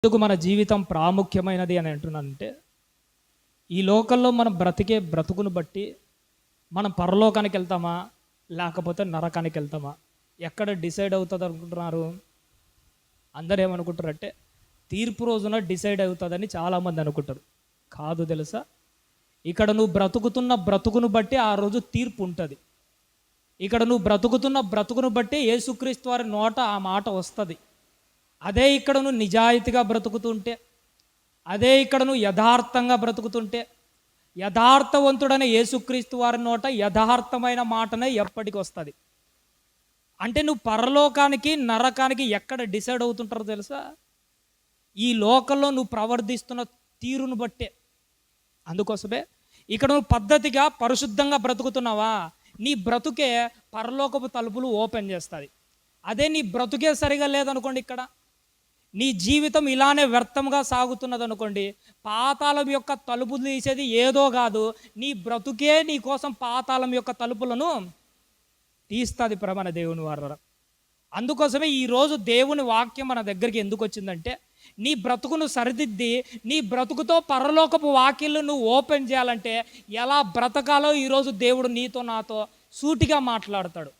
ఎందుకు మన జీవితం ప్రాముఖ్యమైనది అని అంటున్నానంటే, ఈ లోకంలో మనం బ్రతికే బ్రతుకును బట్టి మనం పరలోకానికి వెళ్తామా లేకపోతే నరకానికి వెళ్తామా ఎక్కడ డిసైడ్ అవుతుంది అనుకుంటున్నారు? అందరూ ఏమనుకుంటారంటే తీర్పు రోజున డిసైడ్ అవుతుందని చాలామంది అనుకుంటారు. కాదు తెలుసా, ఇక్కడ నువ్వు బ్రతుకుతున్న బ్రతుకును బట్టి ఆ రోజు తీర్పు ఉంటుంది. ఇక్కడ నువ్వు బ్రతుకుతున్న బ్రతుకును బట్టి యేసుక్రీస్తు వారి నోట ఆ మాట వస్తుంది. అదే ఇక్కడ నువ్వు నిజాయితీగా బ్రతుకుతుంటే, అదే ఇక్కడ నువ్వు యథార్థంగా బ్రతుకుతుంటే, యథార్థవంతుడనే యేసుక్రీస్తు వారి నోట యథార్థమైన మాటనే ఎప్పటికి వస్తుంది. అంటే నువ్వు పరలోకానికి నరకానికి ఎక్కడ డిసైడ్ అవుతుంటారో తెలుసా? ఈ లోకంలో నువ్వు ప్రవర్తిస్తున్న తీరును బట్టే. అందుకోసమే ఇక్కడ నువ్వు పద్ధతిగా పరిశుద్ధంగా బ్రతుకుతున్నావా, నీ బ్రతుకే పరలోకపు తలుపులు ఓపెన్ చేస్తుంది. అదే నీ బ్రతుకే సరిగా లేదనుకోండి, ఇక్కడ నీ జీవితం ఇలానే వ్యర్థంగా సాగుతున్నది అనుకోండి, పాతాళం యొక్క తలుపులు తీసేది ఏదో కాదు, నీ బ్రతుకే నీ కోసం పాతాళం యొక్క తలుపులను తీస్తుంది మన దేవుని వారు. అందుకోసమే ఈరోజు దేవుని వాక్యం మన దగ్గరికి ఎందుకు వచ్చిందంటే, నీ బ్రతుకును సరిదిద్ది నీ బ్రతుకుతో పరలోకపు వాక్యాలను నువ్వు ఓపెన్ చేయాలంటే ఎలా బ్రతకాలో ఈరోజు దేవుడు నీతో నాతో సూటిగా మాట్లాడతాడు.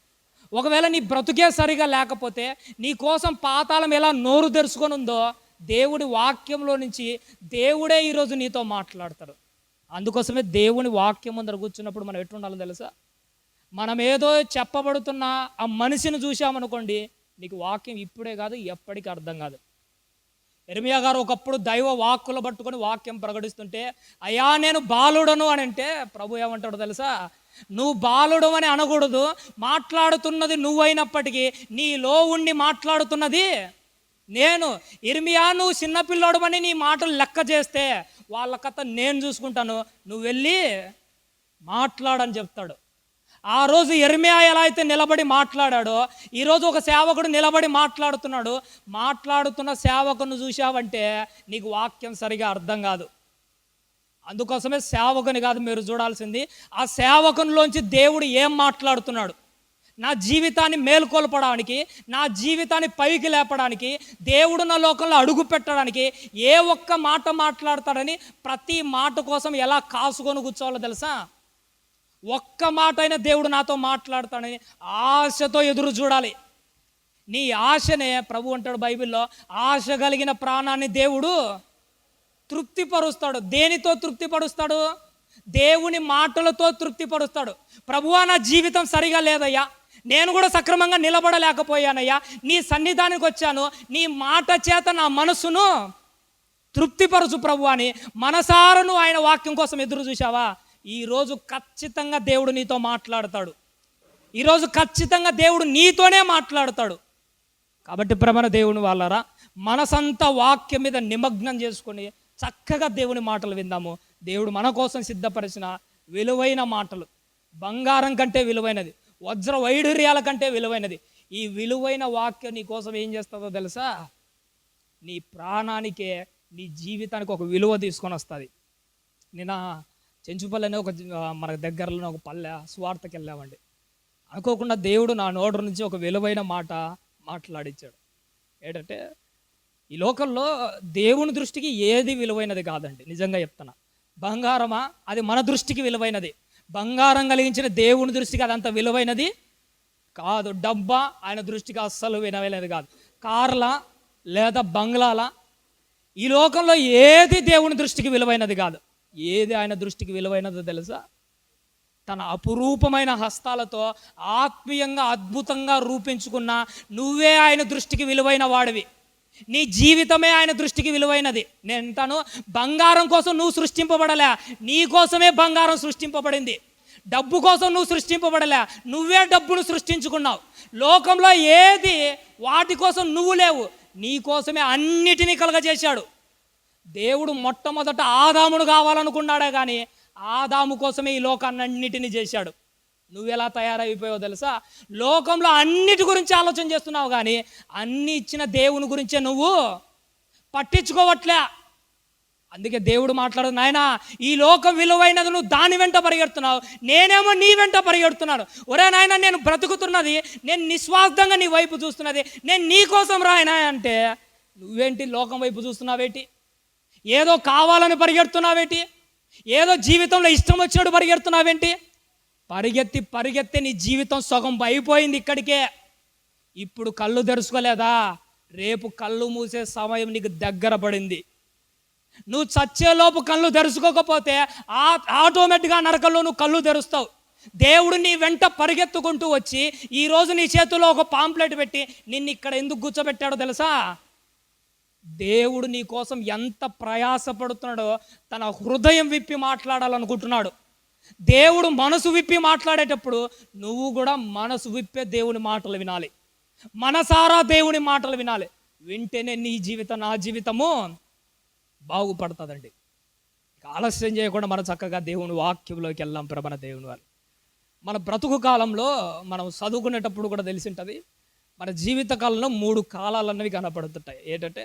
ఒకవేళ నీ బ్రతుకే సరిగా లేకపోతే నీ కోసం పాతాళం ఎలా నోరు తెరుచుకొని ఉందో దేవుడి వాక్యంలో నుంచి దేవుడే ఈరోజు నీతో మాట్లాడతాడు. అందుకోసమే దేవుని వాక్యం ముందర కూర్చున్నప్పుడు మనం ఎట్లుండాలో తెలుసా? మనం ఏదో చెప్పబడుతున్న ఆ మనిషిని చూసామనుకోండి, నీకు వాక్యం ఇప్పుడే కాదు ఎప్పటికీ అర్థం కాదు. ఇర్మియా గారు ఒకప్పుడు దైవ వాక్కులు పట్టుకొని వాక్యం ప్రకటిస్తుంటే, అయ్యా నేను బాలుడను అని అంటే ప్రభు ఏమంటాడో తెలుసా? నువ్వు బాలుడు అని అనకూడదు, మాట్లాడుతున్నది నువ్వైనప్పటికీ నీలో ఉండి మాట్లాడుతున్నది నేను. ఇర్మియా నువ్వు చిన్నపిల్లోడు అని నీ మాటలు లెక్క చేస్తే వాళ్ళ కథ నేను చూసుకుంటాను, నువ్వు వెళ్ళి మాట్లాడని చెప్తాడు. ఆ రోజు ఇర్మియా ఎలా అయితే నిలబడి మాట్లాడాడో ఈరోజు ఒక సేవకుడు నిలబడి మాట్లాడుతున్నాడు. మాట్లాడుతున్న సేవకుని చూసావంటే నీకు వాక్యం సరిగా అర్థం కాదు. అందుకోసమే సేవకుని కాదు మీరు చూడాల్సింది, ఆ సేవకునిలోంచి దేవుడు ఏం మాట్లాడుతున్నాడు. నా జీవితాన్ని మేల్కొల్పడానికి, నా జీవితాన్ని పైకి లేపడానికి, దేవుడు నా లోకంలో అడుగు పెట్టడానికి ఏ ఒక్క మాట మాట్లాడతాడని ప్రతి మాట కోసం ఎలా కాసుకొని కూర్చోవాలో తెలుసా? ఒక్క మాట అయినా దేవుడు నాతో మాట్లాడతాడని ఆశతో ఎదురు చూడాలి. నీ ఆశనే ప్రభు అంటాడు బైబిల్లో, ఆశ కలిగిన ప్రాణాన్ని దేవుడు తృప్తిపరుస్తాడు. దేనితో తృప్తిపరుస్తాడు? దేవుని మాటలతో తృప్తిపరుస్తాడు. ప్రభువా నా జీవితం సరిగా లేదయ్యా, నేను కూడా సక్రమంగా నిలబడలేకపోయానయ్యా, నీ సన్నిధానికి వచ్చాను, నీ మాట చేత నా మనసును తృప్తిపరచు ప్రభు అని మనసారను ఆయన వాక్యం కోసం ఎదురు చూసావా? ఈరోజు ఖచ్చితంగా దేవుడు నీతో మాట్లాడతాడు. ఈరోజు ఖచ్చితంగా దేవుడు నీతోనే మాట్లాడతాడు. కాబట్టి మన దేవుని వాళ్ళరా, మనసంతా వాక్యం మీద నిమగ్నం చేసుకొని చక్కగా దేవుని మాటలు విందాము. దేవుడు మన కోసం సిద్ధపరిచిన విలువైన మాటలు, బంగారం కంటే విలువైనది, వజ్ర వైఢూర్యాల కంటే విలువైనది. ఈ విలువైన వాక్యం నీ కోసం ఏం చేస్తుందో తెలుసా? నీ ప్రాణానికే, నీ జీవితానికి ఒక విలువ తీసుకొని వస్తుంది. నిన్న చెంచుపల్లి అనే ఒక మన దగ్గరలోనే ఒక పల్లె స్వార్థకి వెళ్ళామండి. అనుకోకుండా దేవుడు నా నోటి నుంచి ఒక విలువైన మాట మాట్లాడించాడు. ఏంటంటే, ఈ లోకంలో దేవుని దృష్టికి ఏది విలువైనది కాదండి. నిజంగా చెప్తున్నా, బంగారమా అది మన దృష్టికి విలువైనది, బంగారం కలిగించిన దేవుని దృష్టికి అదంత విలువైనది కాదు. డబ్బా ఆయన దృష్టికి అస్సలు విలువైనది కాదు. కార్లా లేదా బంగ్లాలా, ఈ లోకంలో ఏది దేవుని దృష్టికి విలువైనది కాదు. ఏది ఆయన దృష్టికి విలువైనదో తెలుసా? తన అపురూపమైన హస్తాలతో ఆత్మీయంగా అద్భుతంగా రూపించుకున్న నువ్వే ఆయన దృష్టికి విలువైన వాడివి. నీ జీవితమే ఆయన దృష్టికి విలువైనది. నేను అంటాను, బంగారం కోసం నువ్వు సృష్టింపబడలే, నీ కోసమే బంగారం సృష్టింపబడింది. డబ్బు కోసం నువ్వు సృష్టింపబడలే, నువ్వే డబ్బును సృష్టించుకున్నావు. లోకంలో ఏది వాటి కోసం నువ్వు లేవు, నీ కోసమే అన్నిటినీ కలుగజేశాడు. దేవుడు మొట్టమొదట ఆదామును కావాలనుకున్నాడే కానీ ఆదాము కోసమే ఈ లోకాన్ని అన్నిటినీ చేశాడు. నువ్వెలా తయారైపోయావో తెలుసా? లోకంలో అన్నిటి గురించి ఆలోచన చేస్తున్నావు కానీ అన్ని ఇచ్చిన దేవుని గురించే నువ్వు పట్టించుకోవట్లే. అందుకే దేవుడు మాట్లాడు, నాయనా ఈ లోకం విలువైనది, నువ్వు దాని వెంట పరిగెడుతున్నావు, నేనేమో నీ వెంట పరిగెడుతున్నాను. ఒరే నాయన, నేను బ్రతుకుతున్నది, నేను నిస్వార్థంగా నీ వైపు చూస్తున్నది, నేను నీ కోసం రాయనా అంటే నువ్వేంటి లోకం వైపు చూస్తున్నావేంటి? ఏదో కావాలని పరిగెడుతున్నావేంటి? ఏదో జీవితంలో ఇష్టం వచ్చినట్టు పరిగెడుతున్నావేంటి? పరిగెత్తి పరిగెత్తి నీ జీవితం సగం అయిపోయింది ఇక్కడికే. ఇప్పుడు కళ్ళు తెరుచుకోలేదా? రేపు కళ్ళు మూసే సమయం నీకు దగ్గర పడింది. నువ్వు చచ్చేలోపు కళ్ళు తెరుచుకోకపోతే ఆటోమేటిక్గా నరకంలో నువ్వు కళ్ళు తెరుస్తావు. దేవుడు నీ వెంట పరిగెత్తుకుంటూ వచ్చి ఈరోజు నీ చేతిలో ఒక పాంప్లెట్ పెట్టి నిన్ను ఇక్కడ ఎందుకు కూర్చోబెట్టాడో తెలుసా? దేవుడు నీ కోసం ఎంత ప్రయాసపడుతున్నాడో తన హృదయం విప్పి మాట్లాడాలనుకుంటున్నాడు. దేవుడు మనసు విప్పి మాట్లాడేటప్పుడు నువ్వు కూడా మనసు విప్పే దేవుని మాటలు వినాలి, మనసారా దేవుని మాటలు వినాలి. వింటేనే నీ జీవితం, నా జీవితము బాగుపడుతుందండి. ఆలస్యం చేయకుండా మనం చక్కగా దేవుని వాక్యంలోకి వెళ్దాం. ప్రభన దేవుని వాళ్ళు మన బ్రతుకు కాలంలో మనం చదువుకునేటప్పుడు కూడా తెలిసి ఉంటుంది, మన జీవిత కాలంలో 3 కాలాలు అన్నవి కనపడుతుంటాయి. ఏంటంటే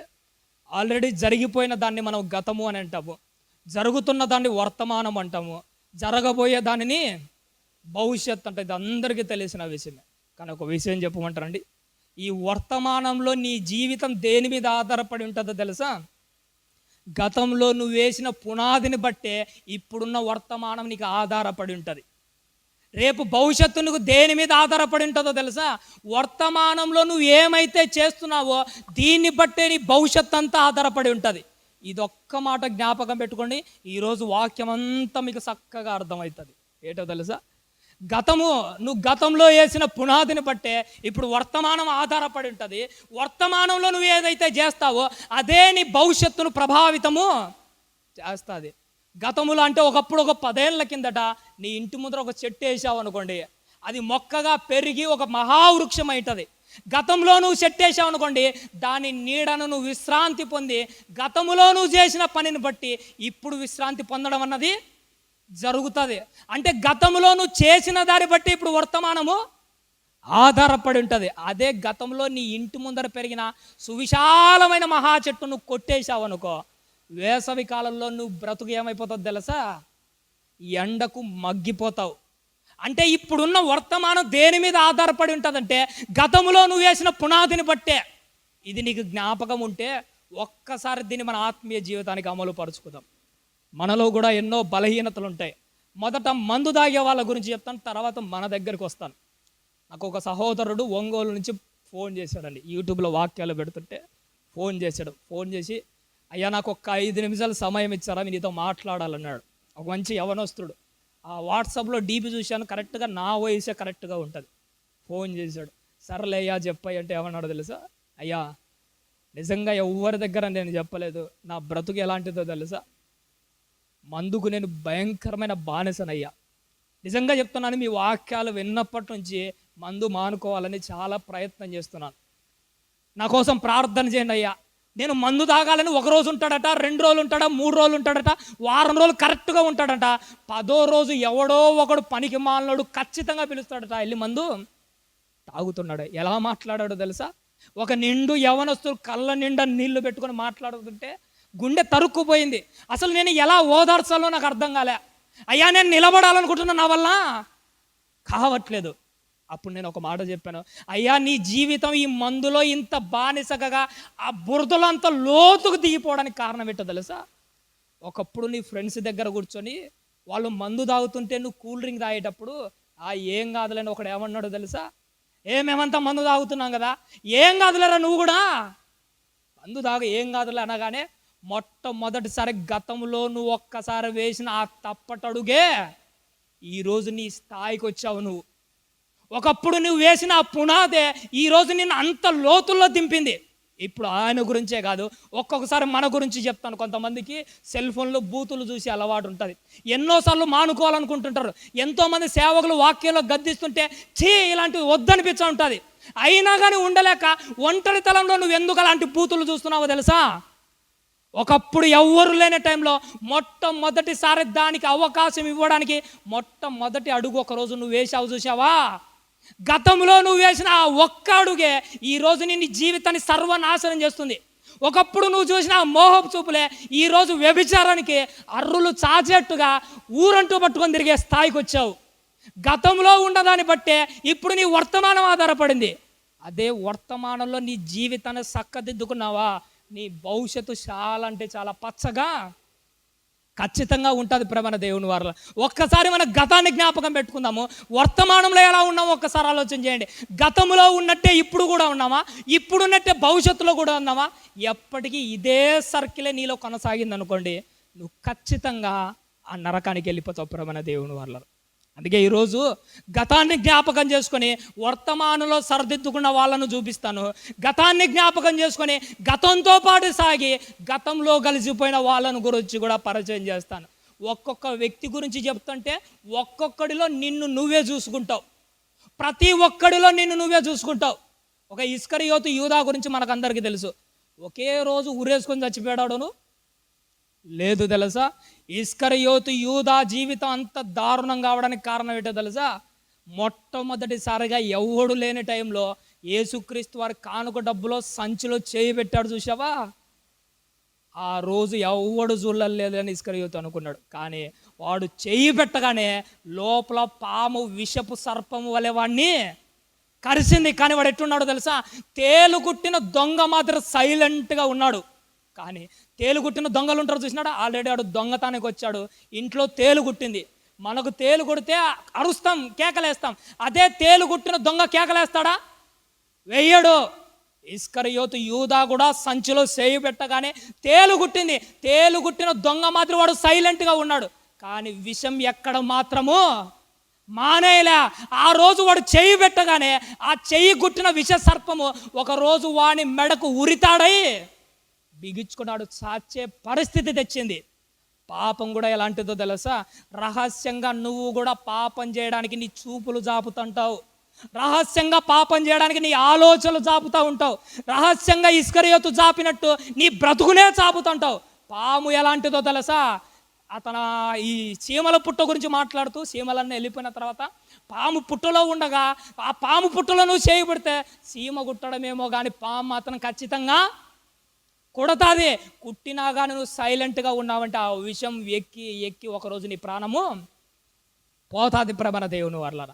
ఆల్రెడీ జరిగిపోయిన దాన్ని మనం గతము అని అంటాము, జరుగుతున్న దాన్ని వర్తమానం అంటాము, జరగబోయే దానిని భవిష్యత్ అంటే. ఇది అందరికీ తెలిసిన విషయమే. కానీ ఒక విషయం చెప్పమంటారండి, ఈ వర్తమానంలో నీ జీవితం దేని మీద ఆధారపడి ఉంటుందో తెలుసా? గతంలో నువ్వు వేసిన పునాదిని బట్టే ఇప్పుడున్న వర్తమానం నీకు ఆధారపడి ఉంటుంది. రేపు భవిష్యత్తు నువ్వు దేని మీద ఆధారపడి ఉంటుందో తెలుసా? వర్తమానంలో నువ్వు ఏమైతే చేస్తున్నావో దీన్ని బట్టే నీ భవిష్యత్తు అంతా ఆధారపడి ఉంటుంది. ఇదొక్క మాట జ్ఞాపకం పెట్టుకోండి. ఈరోజు వాక్యం అంతా మీకు చక్కగా అర్థమవుతుంది. ఏంటో తెలుసా? నువ్వు గతంలో వేసిన పునాదిని బట్టే ఇప్పుడు వర్తమానం ఆధారపడి ఉంటుంది. వర్తమానంలో నువ్వు ఏదైతే చేస్తావో అదే నీ భవిష్యత్తును ప్రభావితము చేస్తుంది. గతములో అంటే ఒకప్పుడు ఒక 10 ఏళ్ల కిందట నీ ఇంటి ముందర ఒక చెట్టు వేసావు అనుకోండి, అది మొక్కగా పెరిగి ఒక మహావృక్షం అవుతుంది. గతంలో నువ్వు చెట్టు వేసావు అనుకోండి, దాని నీడను నువ్వు విశ్రాంతి పొంది గతములో నువ్వు చేసిన పనిని బట్టి ఇప్పుడు విశ్రాంతి పొందడం అన్నది జరుగుతుంది. అంటే గతంలో నువ్వు చేసిన దాన్ని బట్టి ఇప్పుడు వర్తమానము ఆధారపడి ఉంటుంది. అదే గతంలో నీ ఇంటి ముందర పెరిగిన సువిశాలమైన మహా చెట్టు నువ్వు కొట్టేశావు అనుకో, వేసవి కాలంలో నువ్వు బ్రతుకు ఏమైపోతావు తెలుసా? ఎండకు మగ్గిపోతావు. అంటే ఇప్పుడున్న వర్తమానం దేని మీద ఆధారపడి ఉంటుందంటే గతంలో నువ్వు వేసిన పునాదిని బట్టే. ఇది నీకు జ్ఞాపకం ఉంటే ఒక్కసారి దీన్ని మన ఆత్మీయ జీవితానికి అమలు పరుచుకుందాం. మనలో కూడా ఎన్నో బలహీనతలు ఉంటాయి. మొదట మందు తాగే వాళ్ళ గురించి చెప్తాను, తర్వాత మన దగ్గరికి వస్తాను. నాకు ఒక సహోదరుడు ఒంగోలు నుంచి ఫోన్ చేశాడండి. యూట్యూబ్లో వాక్యాలు పెడుతుంటే ఫోన్ చేసి అయ్యా నాకు ఒక 5 నిమిషాలు సమయం ఇచ్చారా, మీ నీతో మాట్లాడాలన్నాడు. ఒక మంచి యవనస్తుడు. ఆ వాట్సాప్లో డీపీ చూశాను, కరెక్ట్గా నా వయసే కరెక్ట్గా ఉంటుంది. ఫోన్ చేశాడు. సర్లే అయ్యా చెప్పాయి అంటే ఏమన్నాడు తెలుసా? అయ్యా నిజంగా ఎవరి దగ్గర నేను చెప్పలేదు, నా బ్రతుకు ఎలాంటిదో తెలుసా? మందుకు నేను భయంకరమైన బానిసనయ్యా. నిజంగా చెప్తున్నాను, మీ వాక్యాలు విన్నప్పటి నుంచి మందు మానుకోవాలని చాలా ప్రయత్నం చేస్తున్నాను. నా కోసం ప్రార్థన చేయండి అయ్యా. నేను మందు తాగాలని 1 రోజు ఉంటాడట, 2 రోజులు ఉంటాడా, 3 రోజులు ఉంటాడట, వారం రోజులు కరెక్ట్గా ఉంటాడట. 10వ రోజు ఎవడో ఒకడు పనికి మాలినోడు ఖచ్చితంగా పిలుస్తాడట, వెళ్ళి మందు తాగుతున్నాడు. ఎలా మాట్లాడాడో తెలుసా? ఒక నిండు యవనస్తులు కళ్ళ నిండా నీళ్లు పెట్టుకొని మాట్లాడుతుంటే గుండె తరుక్కుపోయింది. అసలు నేను ఎలా ఓదార్చాలో నాకు అర్థం కాలే. అయ్యా నేను నిలబడాలనుకుంటున్నా, నా వల్ల కావట్లేదు. అప్పుడు నేను ఒక మాట చెప్పాను, అయ్యా నీ జీవితం ఈ మందులో ఇంత బానిసగా ఆ బురదలో అంత లోతుకు దిగిపోవడానికి కారణం ఏంటో తెలుసా? ఒకప్పుడు నీ ఫ్రెండ్స్ దగ్గర కూర్చొని వాళ్ళు మందు తాగుతుంటే నువ్వు కూల్ డ్రింక్ తాగేటప్పుడు ఏం కాదులేని ఒకడు ఏమన్నాడో తెలుసా? మేమంతా మందు తాగుతున్నాం కదా, ఏం కాదులేరా నువ్వు కూడా మందు తాగు, ఏం కాదులే అనగానే మొట్టమొదటిసారి గతంలో నువ్వు ఒక్కసారి వేసిన ఆ తప్పటడుగే ఈరోజు నీ స్థాయికి వచ్చావు. నువ్వు ఒకప్పుడు నువ్వు వేసిన ఆ పునాదే ఈరోజు నిన్ను అంత లోతుల్లో దింపింది. ఇప్పుడు ఆయన గురించే కాదు, ఒక్కొక్కసారి మన గురించి చెప్తాను. కొంతమందికి సెల్ ఫోన్లో బూతులు చూసి అలవాటు ఉంటుంది. ఎన్నోసార్లు మానుకోవాలనుకుంటుంటారు. ఎంతోమంది సేవకులు వాక్యంలో గద్దిస్తుంటే ఇలాంటివి వద్దనిపించ ఉంటుంది. అయినా కానీ ఉండలేక ఒంటరితనంలో నువ్వు ఎందుకు అలాంటి బూతులు చూస్తున్నావో తెలుసా? ఒకప్పుడు ఎవ్వరు లేని టైంలో మొట్టమొదటిసారి దానికి అవకాశం ఇవ్వడానికి మొట్టమొదటి అడుగు ఒకరోజు నువ్వు వేసావు, చూసావా? గతంలో నువ్వు వేసిన ఆ ఒక్క అడుగే ఈరోజు నీ జీవితాన్ని సర్వనాశనం చేస్తుంది. ఒకప్పుడు నువ్వు చూసిన ఆ మోహపు చూపులే ఈరోజు వ్యభిచారానికి అర్రులు చాచేట్టుగా ఊరంటూ పట్టుకొని తిరిగే స్థాయికి వచ్చావు. గతంలో ఉన్నదాన్ని బట్టే ఇప్పుడు నీ వర్తమానం ఆధారపడింది. అదే వర్తమానంలో నీ జీవితాన్ని చక్కదిద్దుకున్నావా, నీ భవిష్యత్తు చాలా అంటే చాలా పచ్చగా ఖచ్చితంగా ఉంటుంది ప్రేమ దేవుని వారిలో. ఒక్కసారి మన గతాన్ని జ్ఞాపకం పెట్టుకుందాము. వర్తమానంలో ఎలా ఉన్నామో ఒక్కసారి ఆలోచన చేయండి. గతంలో ఉన్నట్టే ఇప్పుడు కూడా ఉన్నామా? ఇప్పుడున్నట్టే భవిష్యత్తులో కూడా ఉన్నామా? ఎప్పటికీ ఇదే సర్కిలే నీలో కొనసాగింది అనుకోండి, నువ్వు ఖచ్చితంగా ఆ నరకానికి వెళ్ళిపోతావు ప్రేమ దేవుని వారిలో. అందుకే ఈరోజు గతాన్ని జ్ఞాపకం చేసుకొని వర్తమానంలో సరిదిద్దుకున్న వాళ్ళను చూపిస్తాను. గతాన్ని జ్ఞాపకం చేసుకొని గతంతో పాటు సాగి గతంలో కలిసిపోయిన వాళ్ళను గురించి కూడా పరిచయం చేస్తాను. ఒక్కొక్క వ్యక్తి గురించి చెప్తుంటే ఒక్కొక్కడిలో నిన్ను నువ్వే చూసుకుంటావు. ప్రతి ఒక్కడిలో నిన్ను నువ్వే చూసుకుంటావు. ఒక ఇస్కరియోతు యూదా గురించి మనకందరికీ తెలుసు. ఒకే రోజు ఉరేసుకొని చచ్చిపోయాడు లేదు తెలుసా? ఇస్కరియోతు యూదా జీవితం అంత దారుణం కావడానికి కారణం ఏంటో తెలుసా? మొట్టమొదటిసారిగా ఎవడు లేని టైంలో యేసుక్రీస్తు వారి కానుక డబ్బులో సంచిలో చేయి పెట్టాడు చూసావా? ఆ రోజు ఎవడు చూడలేదు అని ఇస్కరియోతు అనుకున్నాడు. కానీ వాడు చేయి పెట్టగానే లోపల పాము విషపు సర్పము వలె వాడిని కరిసింది. కానీ వాడు ఎట్టున్నాడు తెలుసా? తేలుగుట్టిన దొంగ మాత్రం సైలెంట్గా ఉన్నాడు. కానీ తేలుగుట్టిన దొంగలు ఉంటారు చూసినాడు, ఆల్రెడీ వాడు దొంగతానికి వచ్చాడు. ఇంట్లో తేలు గుట్టింది. మనకు తేలు కొడితే అరుస్తాం, కేకలేస్తాం. అదే తేలు గుట్టిన దొంగ కేకలేస్తాడా? వెయ్యడు. ఇస్కరియోతు యూదా కూడా సంచిలో చేయి పెట్టగానే తేలు గుట్టింది. తేలు గుట్టిన దొంగ మాత్రం వాడు సైలెంట్గా ఉన్నాడు. కానీ విషం ఎక్కడ మాత్రము మానేలా. ఆ రోజు వాడు చెయ్యి పెట్టగానే ఆ చెయ్యి గుట్టిన విష సర్పము ఒకరోజు వాని మెడకు ఉరితాడై బిగించుకున్నాడు. సాచే పరిస్థితి తెచ్చింది. పాపం కూడా ఎలాంటిదో తెలుసా? రహస్యంగా నువ్వు కూడా పాపం చేయడానికి నీ చూపులు జాపుతుంటావు. రహస్యంగా పాపం చేయడానికి నీ ఆలోచనలు జాపుతూ ఉంటావు. రహస్యంగా ఇస్కరియోతు జాపినట్టు నీ బ్రతుకునే చాపుతుంటావు. పాము ఎలాంటిదో తెలుసా? అతను ఈ చీమల పుట్ట గురించి మాట్లాడుతూ, చీమలన్నీ వెళ్ళిపోయిన తర్వాత పాము పుట్టలో ఉండగా ఆ పాము పుట్టలో నువ్వు చేయబడితే చీమ కుట్టడమేమో కానీ పాము మాత్రం ఖచ్చితంగా కుడతాది. కుట్టినా కానీ నువ్వు సైలెంట్గా ఉన్నావంటే ఆ విషయం ఎక్కి ఎక్కి ఒకరోజు నీ ప్రాణము పోతాది ప్రేమ దేవుని వాళ్ళ.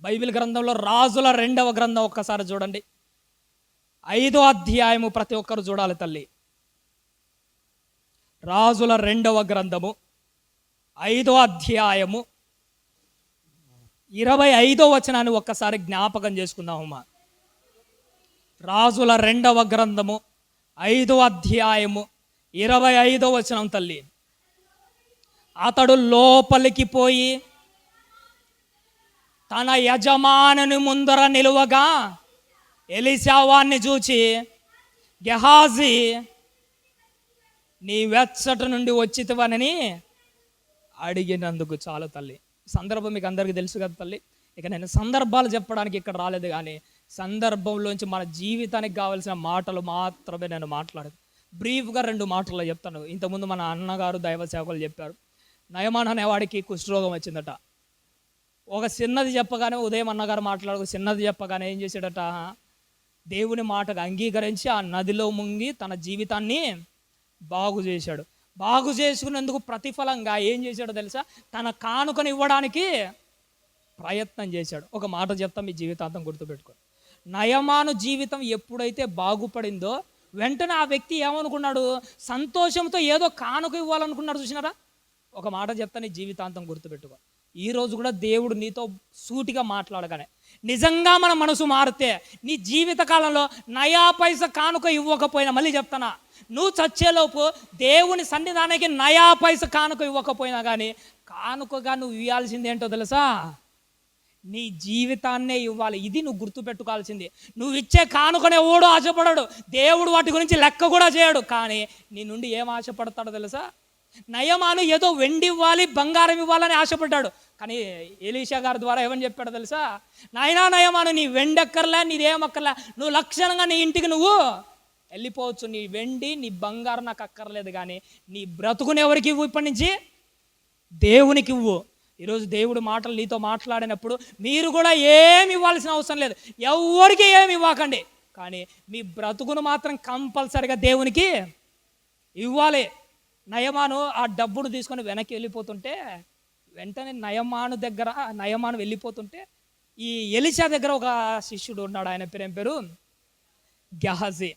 బైబిల్ గ్రంథంలో రాజుల 2వ గ్రంథం ఒక్కసారి చూడండి. 5వ అధ్యాయము ప్రతి ఒక్కరు చూడాలి తల్లి. రాజుల 2వ గ్రంథము 5వ అధ్యాయము 25వ వచనాన్ని ఒక్కసారి జ్ఞాపకం చేసుకుందామమ్మా. రాజుల 2వ గ్రంథము 5వ అధ్యాయము 25వ వచనం తల్లి. అతడు లోపలికి పోయి తన యజమానుని ముందర నిలువగా ఎలీషా వాణ్ణి చూచి, గెహాజీ, నీ వెచ్చట నుండి వచ్చితివనని అడిగినందుకు చాలు తల్లి. సందర్భం మీకు అందరికీ తెలుసు కదా తల్లి. ఇక నేను సందర్భాలు చెప్పడానికి ఇక్కడ రాలేదు, కానీ సందర్భంలోంచి మన జీవితానికి కావాల్సిన మాటలు మాత్రమే నేను మాట్లాడదు. బ్రీఫ్గా 2 మాటల్లో చెప్తాను. ఇంతకుముందు మన అన్నగారు దైవ సేవకులు చెప్పారు. నయమాన్ అనేవాడికి కుష్ఠరోగం వచ్చిందట. ఒక చిన్నది చెప్పగానే, ఉదయం అన్నగారు మాట్లాడు చిన్నది చెప్పగానే ఏం చేశాడట? దేవుని మాటకు అంగీకరించి ఆ నదిలో ముంగి తన జీవితాన్ని బాగు చేశాడు. బాగు చేసుకునేందుకు ప్రతిఫలంగా ఏం చేశాడో తెలుసా? తన కానుకను ఇవ్వడానికి ప్రయత్నం చేశాడు. ఒక మాట చెప్తా, మీ జీవితాంతం గుర్తుపెట్టుకో. నయమాను జీవితం ఎప్పుడైతే బాగుపడిందో వెంటనే ఆ వ్యక్తి ఏమనుకున్నాడు? సంతోషంతో ఏదో కానుక ఇవ్వాలనుకున్నాడు. చూసినారా? ఒక మాట చెప్తా, నీ జీవితాంతం గుర్తుపెట్టుకో. ఈరోజు కూడా దేవుడు నీతో సూటిగా మాట్లాడగానే నిజంగా మన మనసు మారితే నీ జీవిత కాలంలో నయా పైస కానుక ఇవ్వకపోయినా, మళ్ళీ చెప్తానా, నువ్వు చచ్చేలోపు దేవుని సన్నిధానానికి నయా పైస కానుక ఇవ్వకపోయినా కానీ కానుకగా నువ్వు ఇవ్వాల్సింది ఏంటో తెలుసా? నీ జీవితాన్నే ఇవ్వాలి. ఇది నువ్వు గుర్తుపెట్టుకోవాల్సింది. నువ్వు ఇచ్చే కానుకనే ఎవడో ఆశపడడు. దేవుడు వాటి గురించి లెక్క కూడా చేయడు. కానీ నీ నుండి ఏం ఆశపడతాడో తెలుసా? నయమాను ఏదో వెండి ఇవ్వాలి, బంగారం ఇవ్వాలని ఆశపడ్డాడు. కానీ ఎలీషా గారి ద్వారా ఏమని చెప్పాడో తెలుసా? నాయనా నయమాను, నీ వెండి అక్కర్లే, నీదేమక్కర్లే, నువ్వు లక్షణంగా నీ ఇంటికి నువ్వు వెళ్ళిపోవచ్చు. నీ వెండి నీ బంగారం నాకు అక్కర్లేదు, కానీ నీ బ్రతుకుని ఎవరికి ఇవ్వు? ఇప్పటి నుంచి దేవునికి ఇవ్వు. ఈరోజు దేవుడు మాటలు నీతో మాట్లాడినప్పుడు మీరు కూడా ఏమి ఇవ్వాల్సిన అవసరం లేదు. ఎవరికి ఏమి ఇవ్వకండి, కానీ మీ బ్రతుకును మాత్రం కంపల్సరిగా దేవునికి ఇవ్వాలి. నయమాను ఆ డబ్బును తీసుకొని వెనక్కి వెళ్ళిపోతుంటే వెంటనే నయమాను వెళ్ళిపోతుంటే ఈ ఎలీషా దగ్గర ఒక శిష్యుడు ఉన్నాడు. ఆయన పేరు గెహాజీ.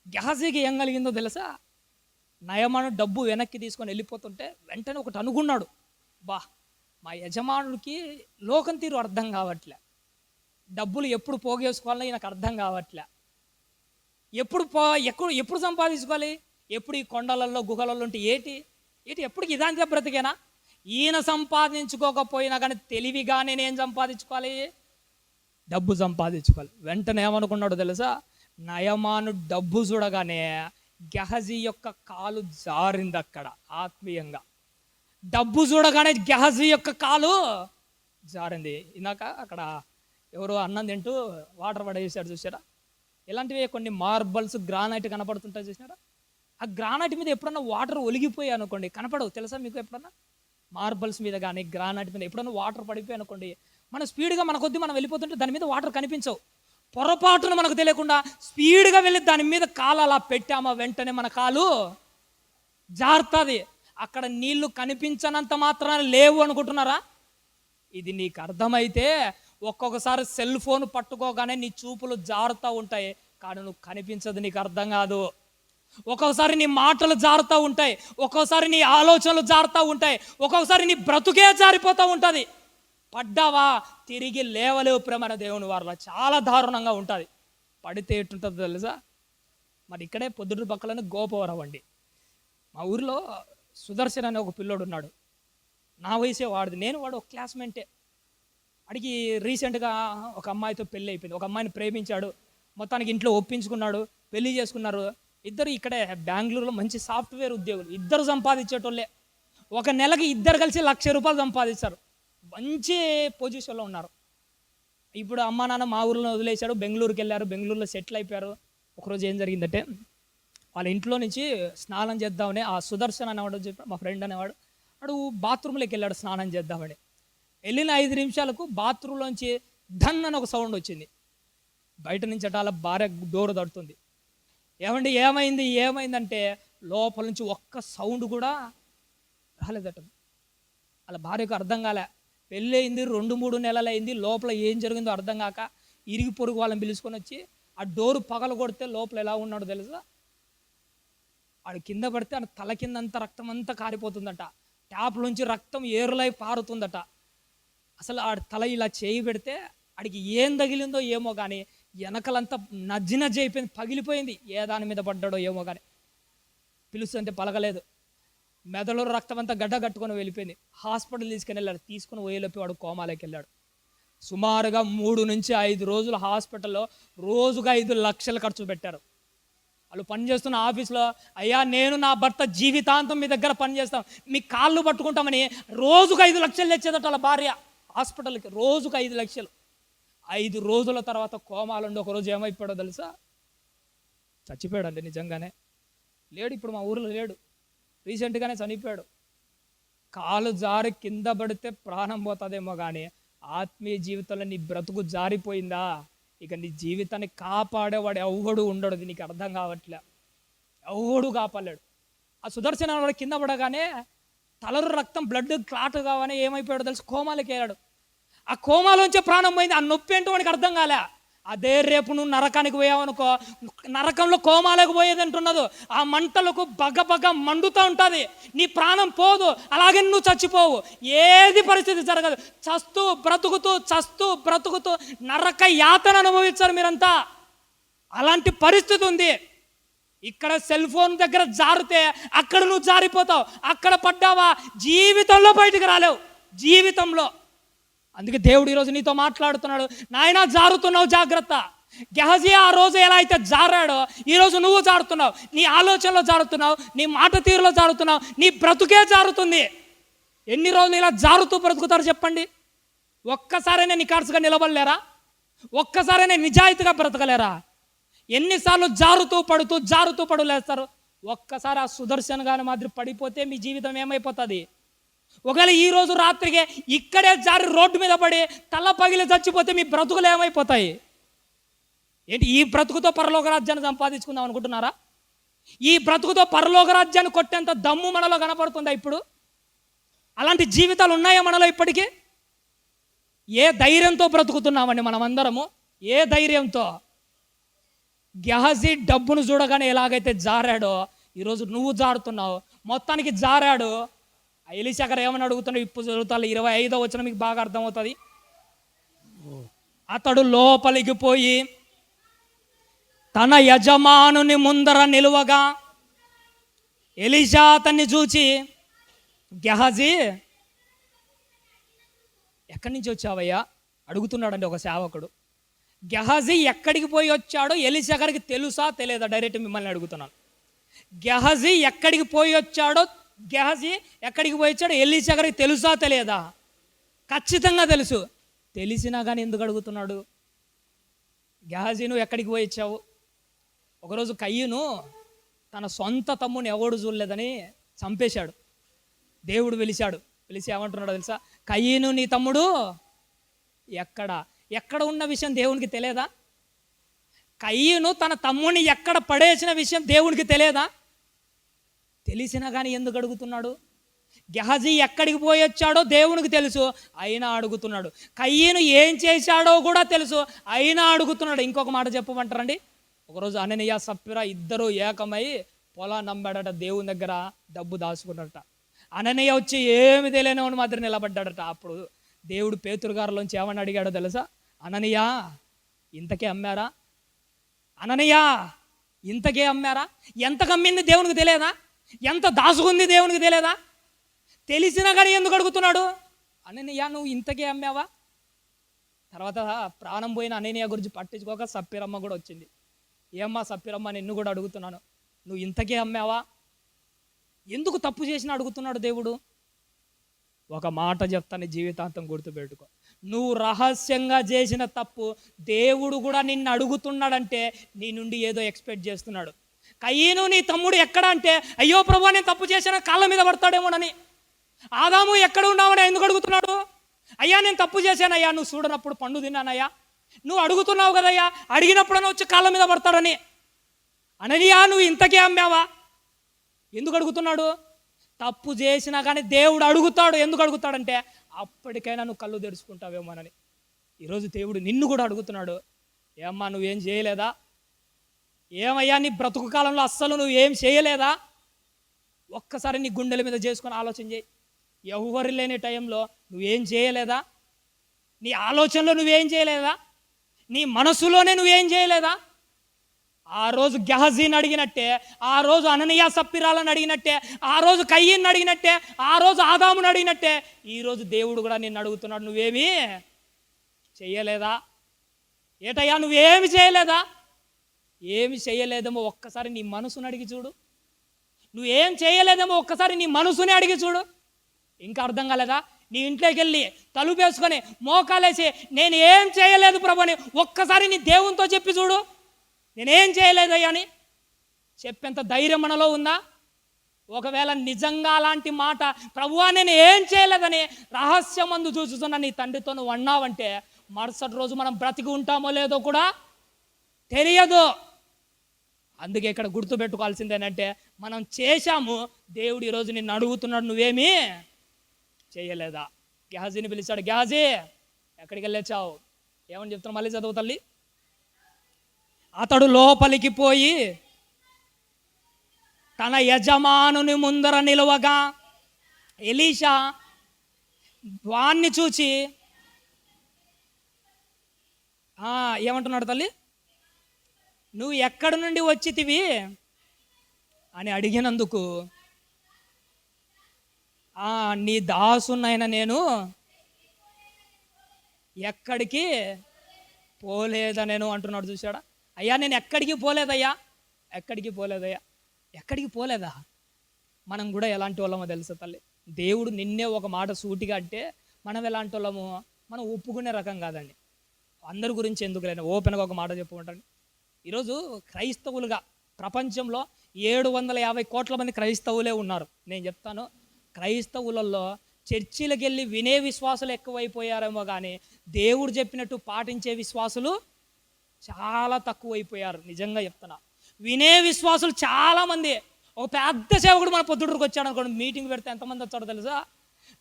గెహజీకి ఏం కలిగిందో తెలుసా? నయమాను డబ్బు వెనక్కి తీసుకొని వెళ్ళిపోతుంటే వెంటనే ఒకటి అనుకున్నాడు, బా మా యజమానుడికి లోకం తీరు అర్థం కావట్లే, డబ్బులు ఎప్పుడు పోగేసుకోవాలని నాకు అర్థం కావట్లే, ఎప్పుడు సంపాదించుకోవాలి, ఎప్పుడు ఈ కొండలలో గుహలలో ఉంటే ఏటి ఎప్పటికి ఇదాంతే బ్రతికేనా? ఈయన సంపాదించుకోకపోయినా కానీ తెలివిగా నేనేం సంపాదించుకోవాలి, డబ్బు సంపాదించుకోవాలి. వెంటనే ఏమనుకున్నాడు తెలుసా? నయమాను డబ్బు చూడగానే గెహజీ యొక్క కాలు జారింది అక్కడ ఆత్మీయంగా. డబ్బు చూడగానే గెహజీ యొక్క కాలు జారింది. ఇందాక అక్కడ ఎవరో అన్నం తింటూ వాటర్ పడేసాడు, చూసారా? ఇలాంటివి కొన్ని మార్బల్స్, గ్రానైట్ కనపడుతుంటాయి, చూసినారా? ఆ గ్రానైట్ మీద ఎప్పుడన్నా వాటర్ ఒలిగిపోయాయి అనుకోండి, కనపడవు తెలుసా మీకు? ఎప్పుడన్నా మార్బల్స్ మీద కానీ గ్రానైట్ మీద ఎప్పుడన్నా వాటర్ పడిపోయి అనుకోండి, మన స్పీడ్గా మన కొద్ది మనం వెళ్ళిపోతుంటే దాని మీద వాటర్ కనిపించవు. పొరపాటును మనకు తెలియకుండా స్పీడ్గా వెళ్ళి దాని మీద కాలు అలా పెట్టామా, వెంటనే మన కాలు జారుతుంది. అక్కడ నీళ్లు కనిపించనంత మాత్రాన లేవు అనుకుంటున్నారా? ఇది నీకు అర్థమైతే ఒక్కొక్కసారి సెల్ ఫోన్ పట్టుకోగానే నీ చూపులు జారుతూ ఉంటాయి, కానీ నువ్వు కనిపించదు, నీకు అర్థం కాదు. ఒక్కొక్కసారి నీ మాటలు జారుతూ ఉంటాయి, ఒక్కొక్కసారి నీ ఆలోచనలు జారుతూ ఉంటాయి, ఒక్కొక్కసారి నీ బ్రతుకే జారిపోతూ ఉంటుంది. పడ్డావా తిరిగి లేవలేవు. ప్రేమ దేవుని వారిలో చాలా దారుణంగా ఉంటుంది. పడితే ఎట్టుంటుందో తెలుసా? మరి ఇక్కడే పొద్దుటి పక్కలను గోపవరం అండి. మా ఊరిలో సుదర్శన్ అనే ఒక పిల్లోడు ఉన్నాడు, నా వయసే వాడిది, వాడు ఒక క్లాస్మేటే. అడిగి రీసెంట్గా ఒక అమ్మాయితో పెళ్ళి అయిపోయింది. ఒక అమ్మాయిని ప్రేమించాడు, మొత్తానికి ఇంట్లో ఒప్పించుకున్నాడు, పెళ్లి చేసుకున్నారు. ఇద్దరు ఇక్కడే బెంగళూరులో మంచి సాఫ్ట్వేర్ ఉద్యోగులు, ఇద్దరు సంపాదించేటోళ్ళే. ఒక నెలకి ఇద్దరు కలిసి 1,00,000 రూపాయలు సంపాదిస్తారు, మంచి పొజిషన్లో ఉన్నారు. ఇప్పుడు అమ్మా నాన్న మా ఊరిలో వదిలేశాడు, బెంగళూరుకి వెళ్ళారు, బెంగళూరులో సెటిల్ అయిపోయారు. ఒకరోజు ఏం జరిగిందంటే, వాళ్ళ ఇంట్లో నుంచి స్నానం చేద్దామని ఆ సుదర్శన్ అనేవాడు చెప్పాడు, మా ఫ్రెండ్ అనేవాడు, వాడు బాత్రూంలోకి వెళ్ళాడు స్నానం చేద్దామని. వెళ్ళిన 5 నిమిషాలకు బాత్రూంలోంచి ధన్ అని ఒక సౌండ్ వచ్చింది. బయట నుంచి అట అలా భార్య డోర్ తడుతుంది. ఏమండి ఏమైందంటే లోపల నుంచి ఒక్క సౌండ్ కూడా రాలేదట. అలా భార్యకు అర్థం కాలే. పెళ్ళి అయింది 2-3 నెలలు అయింది, లోపల ఏం జరిగిందో అర్థం కాక ఇరిగి పొరుగు వాళ్ళని పిలుచుకొని వచ్చి ఆ డోరు పగల కొడితే లోపల ఎలా ఉన్నాడో తెలుసా? ఆడు కింద పడితే ఆ తల కింద అంతా రక్తం అంతా కారిపోతుందట, ట్యాప్ నుంచి రక్తం ఏరులై పారుతుందట. అసలు ఆడి తల ఇలా చేయి పెడితే ఆడికి ఏం తగిలిందో ఏమో కానీ వెనకలంతా నజ్జి అయిపోయింది, పగిలిపోయింది. ఏ దాని మీద పడ్డాడో ఏమో కానీ పిలుస్తుంటే పలకలేదు. మెదడులో రక్తం అంతా గడ్డ కట్టుకొని వెళ్ళిపోయింది. హాస్పిటల్ తీసుకుని పోయేలోపి వాడు కోమాలోకి వెళ్ళాడు. సుమారుగా 3 నుంచి 5 రోజులు హాస్పిటల్లో రోజుగా 5 లక్షలు ఖర్చు పెట్టారు. వాళ్ళు పనిచేస్తున్న ఆఫీస్లో, అయ్యా నేను నా భర్త జీవితాంతం మీ దగ్గర పనిచేస్తాం, మీ కాళ్ళు పట్టుకుంటామని రోజుకు 5 లక్షలు తెచ్చేదట వాళ్ళ భార్య హాస్పిటల్కి, రోజుకు 5 లక్షలు. 5 రోజుల తర్వాత కోమాలుండి ఒకరోజు ఏమైపోయాడో తెలుసా? చచ్చిపోయాడండి, నిజంగానే లేడు, ఇప్పుడు మా ఊరిలో లేడు, రీసెంట్గానే చనిపోయాడు. కాలు జారి కింద పడితే ప్రాణం పోతుందేమో కానీ ఆత్మీయ జీవితంలో నీ బ్రతుకు జారిపోయిందా, ఇక నీ జీవితాన్ని కాపాడేవాడు ఎవడు ఉండడు. నీకు అర్థం కావట్లే, ఎవడు కాపాడలేడు. ఆ సుదర్శన వాడు కింద పడగానే తలరు రక్తం బ్లడ్ క్లాట్ కావాలని ఏమైపోయాడో తెలుసు, కోమాలకి వెళ్ళాడు. ఆ కోమాలోంచే ప్రాణం పోయింది. ఆ నొప్పి ఏంటో వాడికి అర్థం కాలే. అదే రేపు నువ్వు నరకానికి పోయావనుకో, నరకంలో కోమాలకు పోయేది అంటున్నదు. ఆ మంటలకు బగ మండుతూ ఉంటుంది, నీ ప్రాణం పోదు, అలాగే నువ్వు చచ్చిపోవు, ఏది పరిస్థితి జరగదు. చస్తూ బ్రతుకుతూ నరక యాతన అనుభవించారు మీరంతా. అలాంటి పరిస్థితి ఉంది. ఇక్కడ సెల్ ఫోన్ దగ్గర జారితే అక్కడ నువ్వు జారిపోతావు, అక్కడ పడ్డావా జీవితంలో బయటికి రాలేవు, జీవితంలో. అందుకే దేవుడు ఈరోజు నీతో మాట్లాడుతున్నాడు, నాయనా జారుతున్నావు జాగ్రత్త. గెహజీ ఆ రోజు ఎలా అయితే జారాడో ఈరోజు నువ్వు జారుతున్నావు, నీ ఆలోచనలో జారుతున్నావు, నీ మాట తీరులో జారుతున్నావు, నీ బ్రతుకే జారుతుంది. ఎన్ని రోజులు ఇలా జారుతూ బ్రతుకుతారు చెప్పండి? ఒక్కసారైనా నీ కార్సుగా నిలబడలేరా? ఒక్కసారైనా నిజాయితీగా బ్రతకలేరా? ఎన్నిసార్లు జారుతూ పడు లేస్తారు? ఒక్కసారి ఆ సుదర్శన్ గాని మాదిరి పడిపోతే మీ జీవితం ఏమైపోతుంది? ఒకవేళ ఈరోజు రాత్రికి ఇక్కడే జారి రోడ్డు మీద పడి తల పగిలి చచ్చిపోతే మీ బ్రతుకులు ఏమైపోతాయి? ఏంటి ఈ బ్రతుకుతో పరలోక రాజ్యాన్ని సంపాదించుకుందాం అనుకుంటున్నారా? ఈ బ్రతుకుతో పరలోక రాజ్యాన్ని కొట్టేంత దమ్ము మనలో కనపడుతుందా ఇప్పుడు? అలాంటి జీవితాలు ఉన్నాయా మనలో ఇప్పటికీ? ఏ ధైర్యంతో బ్రతుకుతున్నామండి మనమందరము? ఏ ధైర్యంతో? గెహజీ డబ్బును చూడగానే ఎలాగైతే జారాడో ఈరోజు నువ్వు జారుతున్నావు. మొత్తానికి జారాడు. ఎలీషా గారు ఏమని అడుగుతున్నావు? ఇప్పుడు చదువుతాను 25వ వచనం, మీకు బాగా అర్థమవుతుంది. అతడు లోపలికి పోయి తన యజమానుని ముందర నిలువగా ఎలీషా అతన్ని చూచి, గెహజీ ఎక్కడి నుంచి వచ్చావయ్యా అడుగుతున్నాడండి ఒక సేవకుడు. గెహజీ ఎక్కడికి పోయి వచ్చాడో ఎలీషా గారికి తెలుసా తెలియదా? డైరెక్ట్ మిమ్మల్ని అడుగుతున్నాను. గెహజీ ఎక్కడికి పోయి వచ్చాడో, గెహజీ ఎక్కడికి పోయి వచ్చాడో ఎలీషా గారికి తెలుసా తెలియదా? ఖచ్చితంగా తెలుసు. తెలిసినా కానీ ఎందుకు అడుగుతున్నాడు? గెహజీ నువ్వు ఎక్కడికి పోయి వచ్చావు? ఒకరోజు కయ్యూను తన సొంత తమ్ముని ఎవడు చూడలేదని చంపేశాడు. దేవుడు పిలిచాడు. పిలిచి ఏమంటున్నాడో తెలుసా? కయ్యూను నీ తమ్ముడు ఎక్కడ ఉన్న విషయం దేవునికి తెలియదా? కయ్యూను తన తమ్ముని ఎక్కడ పడేసిన విషయం దేవునికి తెలియదా? తెలిసినా కానీ ఎందుకు అడుగుతున్నాడు? గెహజీ ఎక్కడికి పోయి వచ్చాడో దేవునికి తెలుసు, అయినా అడుగుతున్నాడు. కయ్యూను ఏం చేశాడో కూడా తెలుసు, అయినా అడుగుతున్నాడు. ఇంకొక మాట చెప్పమంటారండి. ఒకరోజు అననీయ సప్ఫీరా ఇద్దరు ఏకమై పొలాన్ని నమ్మాడట, దేవుని దగ్గర డబ్బు దాచుకున్నాడట. అననీయ వచ్చి ఏమి తెలియనివాడు మాత్రం నిలబడ్డాడట. అప్పుడు దేవుడు పేతురు గారిలోంచి ఏమని అడిగాడో తెలుసా? అననీయా ఇంతకే అమ్మారా? అననీయా ఇంతకే అమ్మారా? ఎంత కమ్మింది దేవునికి తెలియదా? ఎంత దాచుకుంది దేవునికి తెలియదా? తెలిసినా కానీ ఎందుకు అడుగుతున్నాడు? అననీయా నువ్వు ఇంతకే అమ్మావా? తర్వాత ప్రాణం పోయిన అననీయ గురించి పట్టించుకోక సప్పీరమ్మ కూడా వచ్చింది. ఏమ్మా సప్పీరమ్మ, నిన్ను కూడా అడుగుతున్నాను, నువ్వు ఇంతకే అమ్మావా? ఎందుకు తప్పు చేసినా అడుగుతున్నాడు దేవుడు? ఒక మాట చెప్తాను, జీవితాంతం గుర్తుపెట్టుకో. నువ్వు రహస్యంగా చేసిన తప్పు దేవుడు కూడా నిన్ను అడుగుతున్నాడంటే నీ నుండి ఏదో ఎక్స్పెక్ట్ చేస్తున్నాడు. కయ్యూను నీ తమ్ముడు ఎక్కడ అంటే, అయ్యో ప్రభు నేను తప్పు చేసిన కాళ్ళ మీద పడతాడేమోనని. ఆదాము ఎక్కడ ఉన్నావని ఎందుకు అడుగుతున్నాడు? అయ్యా నేను తప్పు చేశానయ్యా, నువ్వు చూడనప్పుడు పండు తిన్నానయ్యా, నువ్వు అడుగుతున్నావు కదయ్యా, అడిగినప్పుడన్నా వచ్చి కాళ్ళ మీద పడతాడని. అననీయా నువ్వు ఇంతకే అమ్మావా? ఎందుకు అడుగుతున్నాడు? తప్పు చేసినా కానీ దేవుడు అడుగుతాడు. ఎందుకు అడుగుతాడంటే అప్పటికైనా నువ్వు కళ్ళు తెరుచుకుంటావేమోనని. ఈరోజు దేవుడు నిన్ను కూడా అడుగుతున్నాడు. ఏమ్మా నువ్వేం చేయలేదా? ఏమయ్యా నీ బ్రతుకు కాలంలో అస్సలు నువ్వేం చేయలేదా? ఒక్కసారి నీ గుండెల మీద చేసుకొని ఆలోచన చేయి. ఎవరు లేని టైంలో నువ్వేం చేయలేదా? నీ ఆలోచనలో నువ్వేం చేయలేదా? నీ మనసులోనే నువ్వేం చేయలేదా? ఆ రోజు గెహజీని అడిగినట్టే, ఆ రోజు అననీయ సప్ఫీరాలను అడిగినట్టే, ఆ రోజు కయ్యూను అడిగినట్టే, ఆ రోజు ఆదామును అడిగినట్టే ఈరోజు దేవుడు కూడా నిన్ను అడుగుతున్నాడు. నువ్వేమీ చెయ్యలేదా? ఏటయ్యా నువ్వేమి చేయలేదా? ఏమి చేయలేదేమో ఒక్కసారి నీ మనసుని అడిగి చూడు. నువ్వేం చేయలేదేమో ఒక్కసారి నీ మనసుని అడిగి చూడు. ఇంకా అర్థం కాలేదా? నీ ఇంట్లోకి వెళ్ళి తలుపేసుకొని మోకాలేసి నేను ఏం చేయలేదు ప్రభు అని ఒక్కసారి నీ దేవునితో చెప్పి చూడు. నేనేం చేయలేదయ్యా అని చెప్పేంత ధైర్యం మనలో ఉందా? ఒకవేళ నిజంగా అలాంటి మాట ప్రభువా నేను ఏం చేయలేదని రహస్యమందు చూస్తున్న నీ తండ్రితో నువ్వు అన్నావంటే మరుసటి రోజు మనం బ్రతికి ఉంటామో లేదో కూడా తెలియదు. అందుకే ఇక్కడ గుర్తుపెట్టుకోవాల్సింది ఏంటంటే మనం చేశాము, దేవుడు ఈరోజు నిన్ను అడుగుతున్నాడు నువ్వేమీ చేయలేదా? గెహజీని పిలిచాడు. గెహజీ ఎక్కడికి వెళ్ళొచ్చావు? ఏమని చెప్తున్నా మళ్ళీ చదువు తల్లి. అతడు లోపలికి పోయి తన యజమానుని ముందర నిలవగా ఎలీషా వాణ్ణి చూచి ఏమంటున్నాడు తల్లి? నువ్వు ఎక్కడి నుండి వచ్చితివి అని అడిగినందుకు నీ దాసునైన నేను ఎక్కడికి పోలేదనేను అంటున్నాడు. చూశాడా? అయ్యా నేను ఎక్కడికి పోలేదయ్యా, ఎక్కడికి పోలేదయ్యా. ఎక్కడికి పోలేదా? మనం కూడా ఎలాంటి వాళ్ళమో తెలుసా తల్లి? దేవుడు నిన్నే ఒక మాట సూటిగా అంటే మనం ఎలాంటి వాళ్ళము మనం ఒప్పుకునే రకం కాదండి. అందరి గురించి ఎందుకు లేని ఓపెన్గా ఒక మాట చెప్పుకుంటాను. ఈరోజు క్రైస్తవులుగా ప్రపంచంలో 750 కోట్ల మంది క్రైస్తవులే ఉన్నారు. నేను చెప్తాను, క్రైస్తవులలో చర్చిలకు వెళ్ళి వినే విశ్వాసులు ఎక్కువైపోయారేమో కానీ దేవుడు చెప్పినట్టు పాటించే విశ్వాసులు చాలా తక్కువైపోయారు. నిజంగా చెప్తున్నా, వినే విశ్వాసులు చాలామంది. ఒక పెద్ద సేవకుడు మన పొద్దుటూరుకు వచ్చాడు అనుకోండి, మీటింగ్ పెడితే ఎంతమంది వచ్చాడో తెలుసా?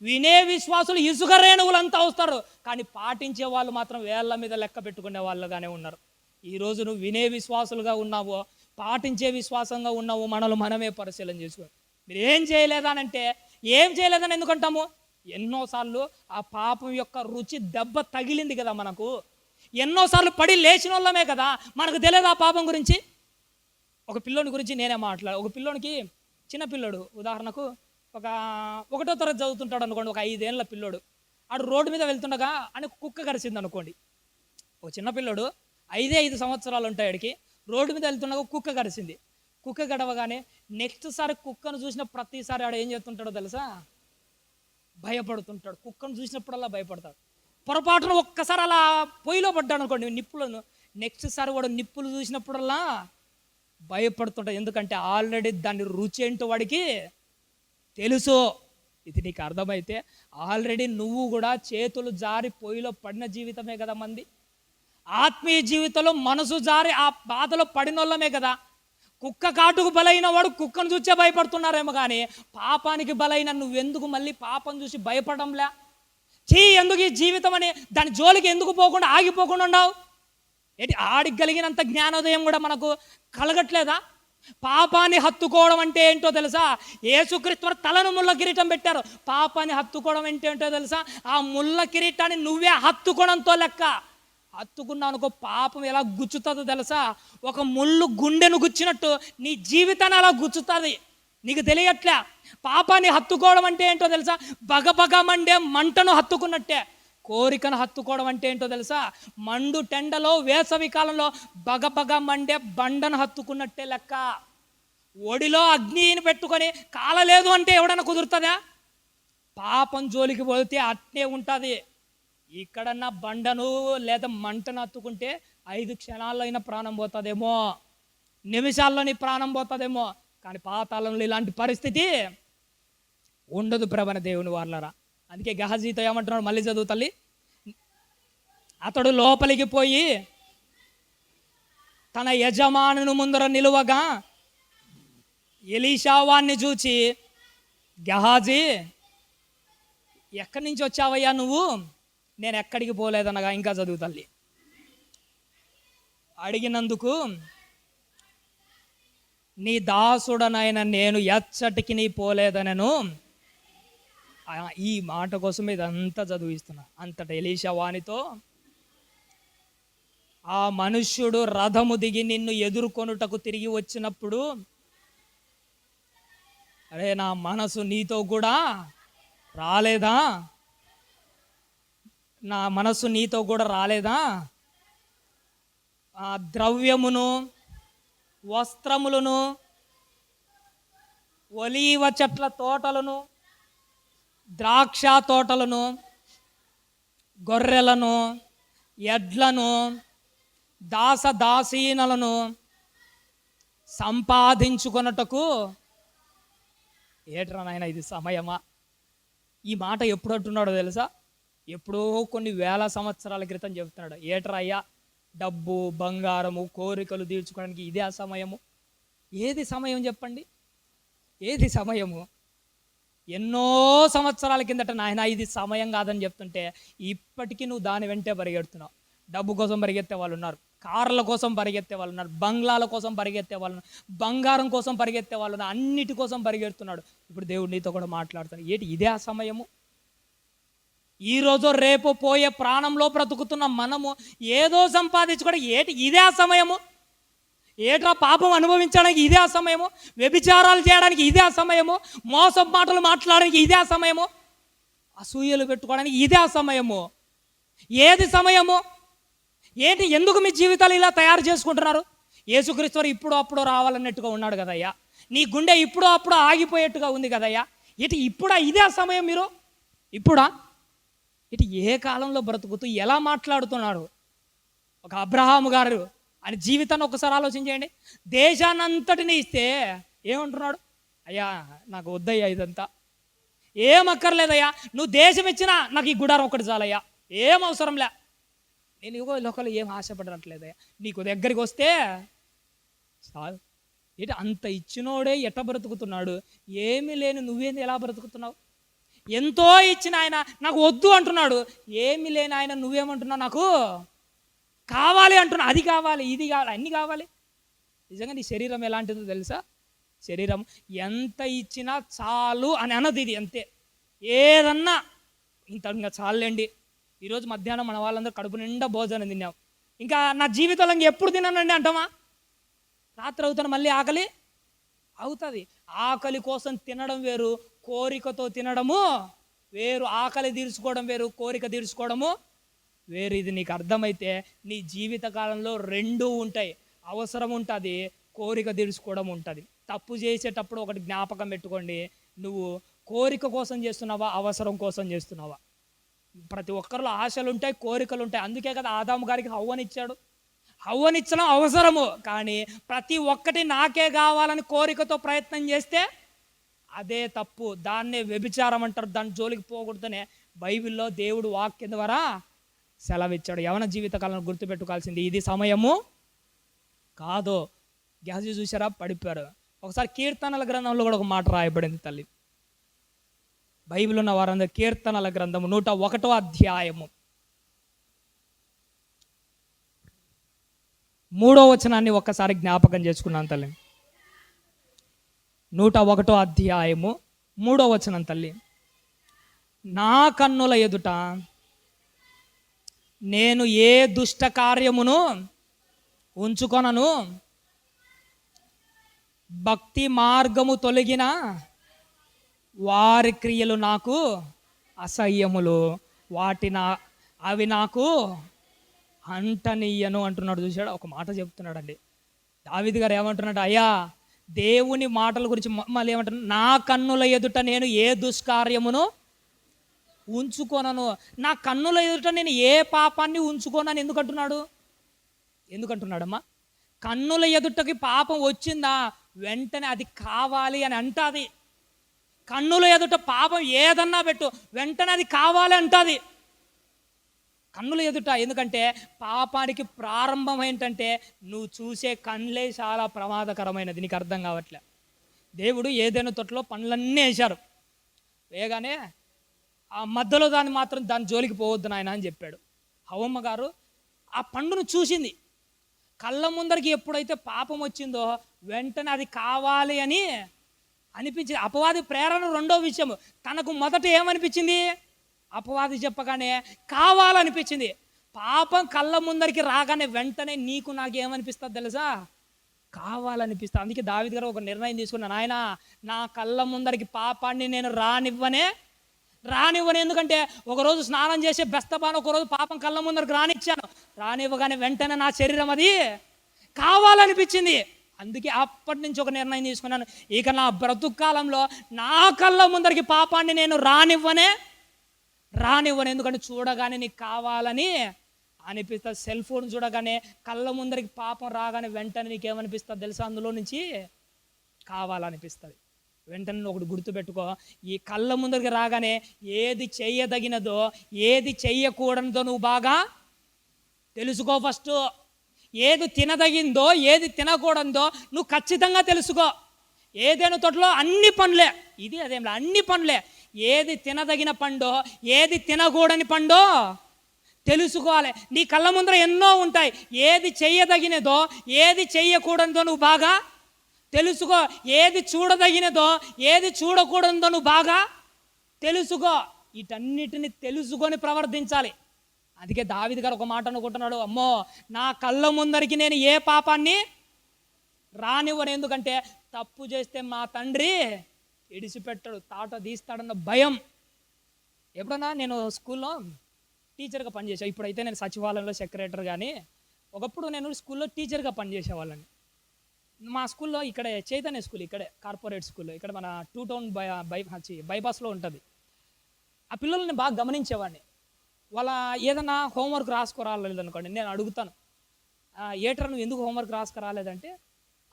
వినే విశ్వాసులు ఇసుక రేణువులు అంతా వస్తారు, కానీ పాటించే వాళ్ళు మాత్రం వేళ్ళ మీద లెక్క పెట్టుకునే వాళ్ళుగానే ఉన్నారు. ఈరోజు నువ్వు వినే విశ్వాసులుగా ఉన్నావో, పాటించే విశ్వాసంగా ఉన్నావో, మనమే పరిశీలన చేసుకో. మీరు ఏం చేయలేదానంటే, ఏం చేయలేదని ఎందుకంటాము? ఎన్నోసార్లు ఆ పాపం యొక్క రుచి దెబ్బ తగిలింది కదా మనకు. ఎన్నోసార్లు పడి లేచిన వాళ్ళమే కదా, మనకు తెలియదు ఆ పాపం గురించి. ఒక పిల్లోని గురించి నేనే ఒక పిల్లోనికి, చిన్న పిల్లోడు, ఉదాహరణకు ఒక 1వ తరగతి చదువుతుంటాడు అనుకోండి, ఒక 5 ఏళ్ళ పిల్లోడు. ఆడు రోడ్డు మీద వెళ్తుండగా అని కుక్క కరిచింది అనుకోండి. ఒక చిన్న పిల్లోడు 5 సంవత్సరాలు ఉంటాయి ఆడికి. రోడ్డు మీద వెళ్తుండగా కుక్క కరిచింది. కుక్క గడవగానే నెక్స్ట్ సారి కుక్కను చూసిన ప్రతిసారి ఆడు ఏం చేస్తుంటాడో తెలుసా? భయపడుతుంటాడు. కుక్కను చూసినప్పుడల్లా భయపడతాడు. పొరపాటున ఒక్కసారి అలా పొయ్యిలో పడ్డాడు అనుకోండి, నిప్పులను, నెక్స్ట్ సారి వాడు నిప్పులు చూసినప్పుడల్లా భయపడుతుంటాడు. ఎందుకంటే ఆల్రెడీ దాని రుచి ఏంటో వాడికి తెలుసు. ఇది నీకు అర్థమైతే ఆల్రెడీ నువ్వు కూడా చేతులు జారి పొయ్యిలో పడిన జీవితమే కదా మంది. ఆత్మీయ జీవితంలో మనసు జారి ఆ బాధలో పడినోళ్ళమే కదా. కుక్క కాటుకు బలైన వాడు కుక్కను చూసే భయపడుతున్నారేమో, కానీ పాపానికి బలైన నువ్వెందుకు మళ్ళీ పాపం చూసి భయపడంలే? ఎందుకు ఈ జీవితం అని దాని జోలికి ఎందుకు పోకుండా ఆగిపోకుండా ఉన్నావు? ఆడికి కలిగినంత జ్ఞానోదయం కూడా మనకు కలగట్లేదా? పాపాన్ని హత్తుకోవడం అంటే ఏంటో తెలుసా? యేసుక్రీస్తు తలను ముళ్ళ కిరీటం పెట్టారు. పాపాన్ని హత్తుకోవడం అంటే ఏంటో తెలుసా? ఆ ముళ్ళ కిరీటాన్ని నువ్వే హత్తుకోవడంతో లెక్క. హత్తుకున్నావు అనుకో, పాపం ఎలా గుచ్చుతుందో తెలుసా? ఒక ముళ్ళు గుండెను గుచ్చినట్టు నీ జీవితాన్ని అలా గుచ్చుతుంది. నీకు తెలియట్లే. పాపాన్ని హత్తుకోవడం అంటే ఏంటో తెలుసా? బగబగ మండే మంటను హత్తుకున్నట్టే. కోరికను హత్తుకోవడం అంటే ఏంటో తెలుసా? మండు టెండలో వేసవి కాలంలో బగబగ మండే బండను హత్తుకున్నట్టే లెక్క. ఒడిలో అగ్నిని పెట్టుకొని కాలలేదు అంటే ఎవడన్నా కుదురుతుందా? పాపం జోలికి పోతే అట్నే ఉంటుంది. ఇక్కడన్నా బండను లేదా మంటను హత్తుకుంటే 5 క్షణాల్లో అయినా ప్రాణం పోతుందేమో, నిమిషాల్లో నీ ప్రాణం పోతుందేమో, కానీ పాతాళంలో ఇలాంటి పరిస్థితి ఉండదు ప్రభన దేవుని వాళ్ళరా. అందుకే గెహజీతో ఏమంటున్నాడు? మళ్ళీ చదువు తల్లి. అతడు లోపలికి పోయి తన యజమానుని ముందర నిలువగా ఎలీషావాన్ని చూచి, గెహాజీ, ఎక్కడి నుంచి వచ్చావయ్యా నువ్వు? నేను ఎక్కడికి పోలేదనగా, ఇంకా చదువు తల్లి. అడిగినందుకు, నీ దాసుడనైన నేను ఎచ్చటికి నీ పోలేదనను. ఈ మాట కోసం ఇదంతా చదివిస్తున్నా. అంతటా ఎలీషా వానితో, ఆ మనుష్యుడు రథము దిగి నిన్ను ఎదుర్కొనుటకు తిరిగి వచ్చినప్పుడు, అరే నా మనసు నీతో కూడా రాలేదా? నా మనసు నీతో కూడా రాలేదా? ఆ ద్రవ్యమును, వస్త్రములను, ఒలీవ చెట్ల తోటలను, ద్రాక్ష తోటలను, గొర్రెలను, ఎడ్లను, దాసదాసీనలను సంపాదించుకొనుటకు. ఏట్రా నాయన ఇది సమయమా? ఈ మాట ఎప్పుడు అంటున్నాడో తెలుసా? ఎప్పుడో కొన్ని వేల సంవత్సరాల క్రితం చెప్తున్నాడు. ఏట్రా అయ్యా, డబ్బు, బంగారము, కోరికలు తీర్చుకోవడానికి ఇదే ఆ సమయము? ఏది సమయం చెప్పండి? ఏది సమయము? ఎన్నో సంవత్సరాల కిందట నాయన ఇది సమయం కాదని చెప్తుంటే ఇప్పటికీ నువ్వు దాని వెంటే పరిగెడుతున్నావు. డబ్బు కోసం పరిగెత్తే వాళ్ళు ఉన్నారు, కార్ల కోసం పరిగెత్తే వాళ్ళు ఉన్నారు, బంగ్లాల కోసం పరిగెత్తే వాళ్ళు ఉన్నారు, బంగారం కోసం పరిగెత్తే వాళ్ళు ఉన్నారు, అన్నిటి కోసం పరిగెడుతున్నాడు. ఇప్పుడు దేవుడు నీతో కూడా మాట్లాడుతాడు. ఇదే ఆ సమయము? ఈరోజు రేపు పోయే ప్రాణంలో బ్రతుకుతున్న మనము ఏదో సంపాదించుకోవడం ఇదే ఆ సమయము? ఏట్రా పాపం అనుభవించడానికి ఇదే ఆ సమయము? వ్యభిచారాలు చేయడానికి ఇదే ఆ సమయము? మోసం మాటలు మాట్లాడడానికి ఇదే ఆ సమయము? అసూయలు పెట్టుకోవడానికి ఇదే ఆ సమయము? ఏది సమయము? ఎందుకు మీ జీవితాలు ఇలా తయారు చేసుకుంటున్నారు? యేసుక్రీస్తు ఇప్పుడు అప్పుడు రావాలన్నట్టుగా ఉన్నాడు కదయ్యా. నీ గుండె ఇప్పుడు అప్పుడు ఆగిపోయేట్టుగా ఉంది కదయ్యా. ఇప్పుడా ఇదే ఆ సమయం? మీరు ఇప్పుడా? ఏ కాలంలో బ్రతుకుతూ ఎలా మాట్లాడుతున్నాడు? ఒక అబ్రహాము గారు ఆయన జీవితాన్ని ఒకసారి ఆలోచించేయండి. దేశాన్నంతటిని ఇస్తే ఏమంటున్నాడు? అయ్యా నాకు వద్దయ్యా, ఇదంతా ఏం అక్కర్లేదయ్యా, నువ్వు దేశం ఇచ్చినా నాకు ఈ గుడారం ఒకటి చాలయ్యా, ఏం అవసరంలే, నేను ఇగో లోకల్ ఏం ఆశపడట్లేదయ్యా, నీకు దగ్గరికి వస్తే చాలు. అంత ఇచ్చినోడే ఎట్ట బ్రతుకుతున్నాడు? ఏమీ లేని నువ్వేంది ఎలా బ్రతుకుతున్నావు? ఎంతో ఇచ్చిన ఆయన నాకు వద్దు అంటున్నాడు. ఏమీ లేని ఆయన నువ్వేమంటున్నావు నాకు కావాలి అంటున్నా, అది కావాలి, ఇది కావాలి, అన్నీ కావాలి. నిజంగా నీ శరీరం ఎలాంటిదో తెలుసా? శరీరం ఎంత ఇచ్చినా చాలు అని అన్నది ఇది, అంతే. ఏదన్నా ఇంత ఇంకా చాలండి. ఈరోజు మధ్యాహ్నం మన వాళ్ళందరూ కడుపు నిండా భోజనం తిన్నాం, ఇంకా నా జీవితంలో ఎప్పుడు తిన్నానండి అంటామా? రాత్రి అవుతాను మళ్ళీ ఆకలి అవుతుంది. ఆకలి కోసం తినడం వేరు, కోరికతో తినడము వేరు. ఆకలి తీర్చుకోవడం వేరు, కోరిక తీర్చుకోవడము వేరు. ఇది నీకు అర్థమైతే నీ జీవిత కాలంలో రెండూ ఉంటాయి. అవసరం ఉంటుంది, కోరిక తీర్చుకోవడం ఉంటుంది. తప్పు చేసేటప్పుడు ఒకటి జ్ఞాపకం పెట్టుకోండి, నువ్వు కోరిక కోసం చేస్తున్నావా, అవసరం కోసం చేస్తున్నావా? ప్రతి ఒక్కరిలో ఆశలు ఉంటాయి, కోరికలు ఉంటాయి. అందుకే కదా ఆదాము గారికి హవ్వనిచ్చాడు. హవ్వనిచ్చడం అవసరము, కానీ ప్రతి ఒక్కటి నాకే కావాలని కోరికతో ప్రయత్నం చేస్తే అదే తప్పు. దాన్నే వ్యభిచారం అంటారు. దాని జోలికి పోకూడదనే బైబిల్లో దేవుడు వాక్యం ద్వారా సెలవిచ్చాడు. యవన జీవితకాలను గుర్తుపెట్టుకోవాల్సింది ఇది సమయము కాదు. గ్యాస్ చూసారా, పడిపోయారు. ఒకసారి కీర్తనల గ్రంథంలో కూడా ఒక మాట రాయబడింది తల్లి. బైబిల్ ఉన్న వారందరూ కీర్తనల గ్రంథము 101వ అధ్యాయము 3వ వచనాన్ని ఒక్కసారి జ్ఞాపకం చేసుకున్నాను తల్లి. 101వ అధ్యాయము 3వ వచనం తల్లి. నా కన్నుల ఎదుట నేను ఏ దుష్ట కార్యమును ఉంచుకొనను, భక్తి మార్గము తొలగిన వారి క్రియలు నాకు అసహ్యములు, అవి నాకు అంటనీయను అంటున్నాడు. చూశాడు, ఒక మాట చెప్తున్నాడండి దావీదు గారు. ఏమంటున్నాడు? అయ్యా, దేవుని మాటల గురించి మళ్ళీ ఏమంటున్నాడు? నా కన్నుల ఎదుట నేను ఏ దుష్కార్యమును ఉంచుకోనను. నా కన్నుల ఎదుట నేను ఏ పాపాన్ని ఉంచుకోనని ఎందుకంటున్నాడమ్మా? కన్నుల ఎదుటకి పాపం వచ్చిందా, వెంటనే అది కావాలి అని అంటుంది. కన్నుల ఎదుట పాపం ఏదన్నా పెట్టు, వెంటనే అది కావాలి అంటుంది కన్నుల ఎదుట. ఎందుకంటే పాపానికి ప్రారంభం ఏంటంటే నువ్వు చూసే కళ్ళే చాలా ప్రమాదకరమైనది. నీకు అర్థం కావట్లే. దేవుడు ఏదైనా తోటలో పండ్లన్నీ వేశారు, వేగానే ఆ మధ్యలో దాని జోలికి పోవద్దు నాయన అని చెప్పాడు. హవ్వమ్మ గారు ఆ పండును చూసింది. కళ్ళ ముందరికి ఎప్పుడైతే పాపం వచ్చిందో వెంటనే అది కావాలి అని అనిపించింది. అపవాది ప్రేరణ రెండో విషయం. తనకు మొదట ఏమనిపించింది? అపవాది చెప్పగానే కావాలనిపించింది. పాపం కళ్ళ ముందరికి రాగానే వెంటనే నీకు నాకేమనిపిస్తుంది తెలుసా? కావాలనిపిస్తుంది. అందుకే దావీదు గారు ఒక నిర్ణయం తీసుకున్నాను, ఆయన నా కళ్ళ ముందరికి పాపాన్ని నేను రానివ్వను. ఎందుకంటే ఒకరోజు స్నానం చేసే బెస్తబాను ఒకరోజు పాపం కళ్ళ ముందరికి రానివ్వగానే వెంటనే నా శరీరం అది కావాలనిపించింది. అందుకే అప్పటి నుంచి ఒక నిర్ణయం తీసుకున్నాను, ఇక నా బ్రతుకు కాలంలో నా కళ్ళ ముందరికి పాపాన్ని నేను రానివ్వను. ఎందుకంటే చూడగానే నీకు కావాలని అనిపిస్తుంది. సెల్ ఫోన్ చూడగానే కళ్ళ ముందరికి పాపం రాగానే వెంటనే నీకేమనిపిస్తుంది తెలుసా? అందులో నుంచి కావాలనిపిస్తుంది. వెంటనే ఒకటి గుర్తుపెట్టుకో, ఈ కళ్ళ ముందరికి రాగానే ఏది చెయ్యదగినదో ఏది చెయ్యకూడదో నువ్వు బాగా తెలుసుకో. ఫస్ట్ ఏది తినదగిందో ఏది తినకూడదో నువ్వు ఖచ్చితంగా తెలుసుకో. ఏదైనా తోటలో అన్ని పండ్లే, ఇది అదేం అన్ని పండ్లే. ఏది తినదగిన పండో ఏది తినకూడని పండో తెలుసుకోవాలి. నీ కళ్ళ ముందర ఎన్నో ఉంటాయి. ఏది చెయ్యదగినదో ఏది చెయ్యకూడదో నువ్వు బాగా తెలుసుకో. ఏది చూడదగినదో ఏది చూడకూడదో నువ్వు బాగా తెలుసుకో. వీటన్నిటిని తెలుసుకొని ప్రవర్తించాలి. అందుకే దావీదు గారు ఒక మాట అనుకుంటున్నాడు, అమ్మో నా కళ్ళ ముందరికి నేను ఏ పాపాన్ని రానివ్వను. ఎందుకంటే తప్పు చేస్తే మా తండ్రి ఇడిచిపెట్టాడు, తాట తీస్తాడన్న భయం. ఎప్పుడన్నా నేను స్కూల్లో టీచర్గా పనిచేసాను. ఇప్పుడైతే నేను సచివాలయంలో సెక్రటరీ. కానీ ఒకప్పుడు నేను స్కూల్లో టీచర్గా పనిచేసేవాళ్ళని. మా స్కూల్లో ఇక్కడే చైతన్య స్కూల్, ఇక్కడే కార్పొరేట్ స్కూల్, ఇక్కడ మన 2 టౌన్ బైపాస్లో ఉంటుంది. ఆ పిల్లల్ని బాగా గమనించేవాడిని. వాళ్ళ ఏదన్నా హోంవర్క్ రాసుకురాలేదనుకోండి, నేను అడుగుతాను, ఏటర్ నువ్వు ఎందుకు హోంవర్క్ రాసుకురాలేదంటే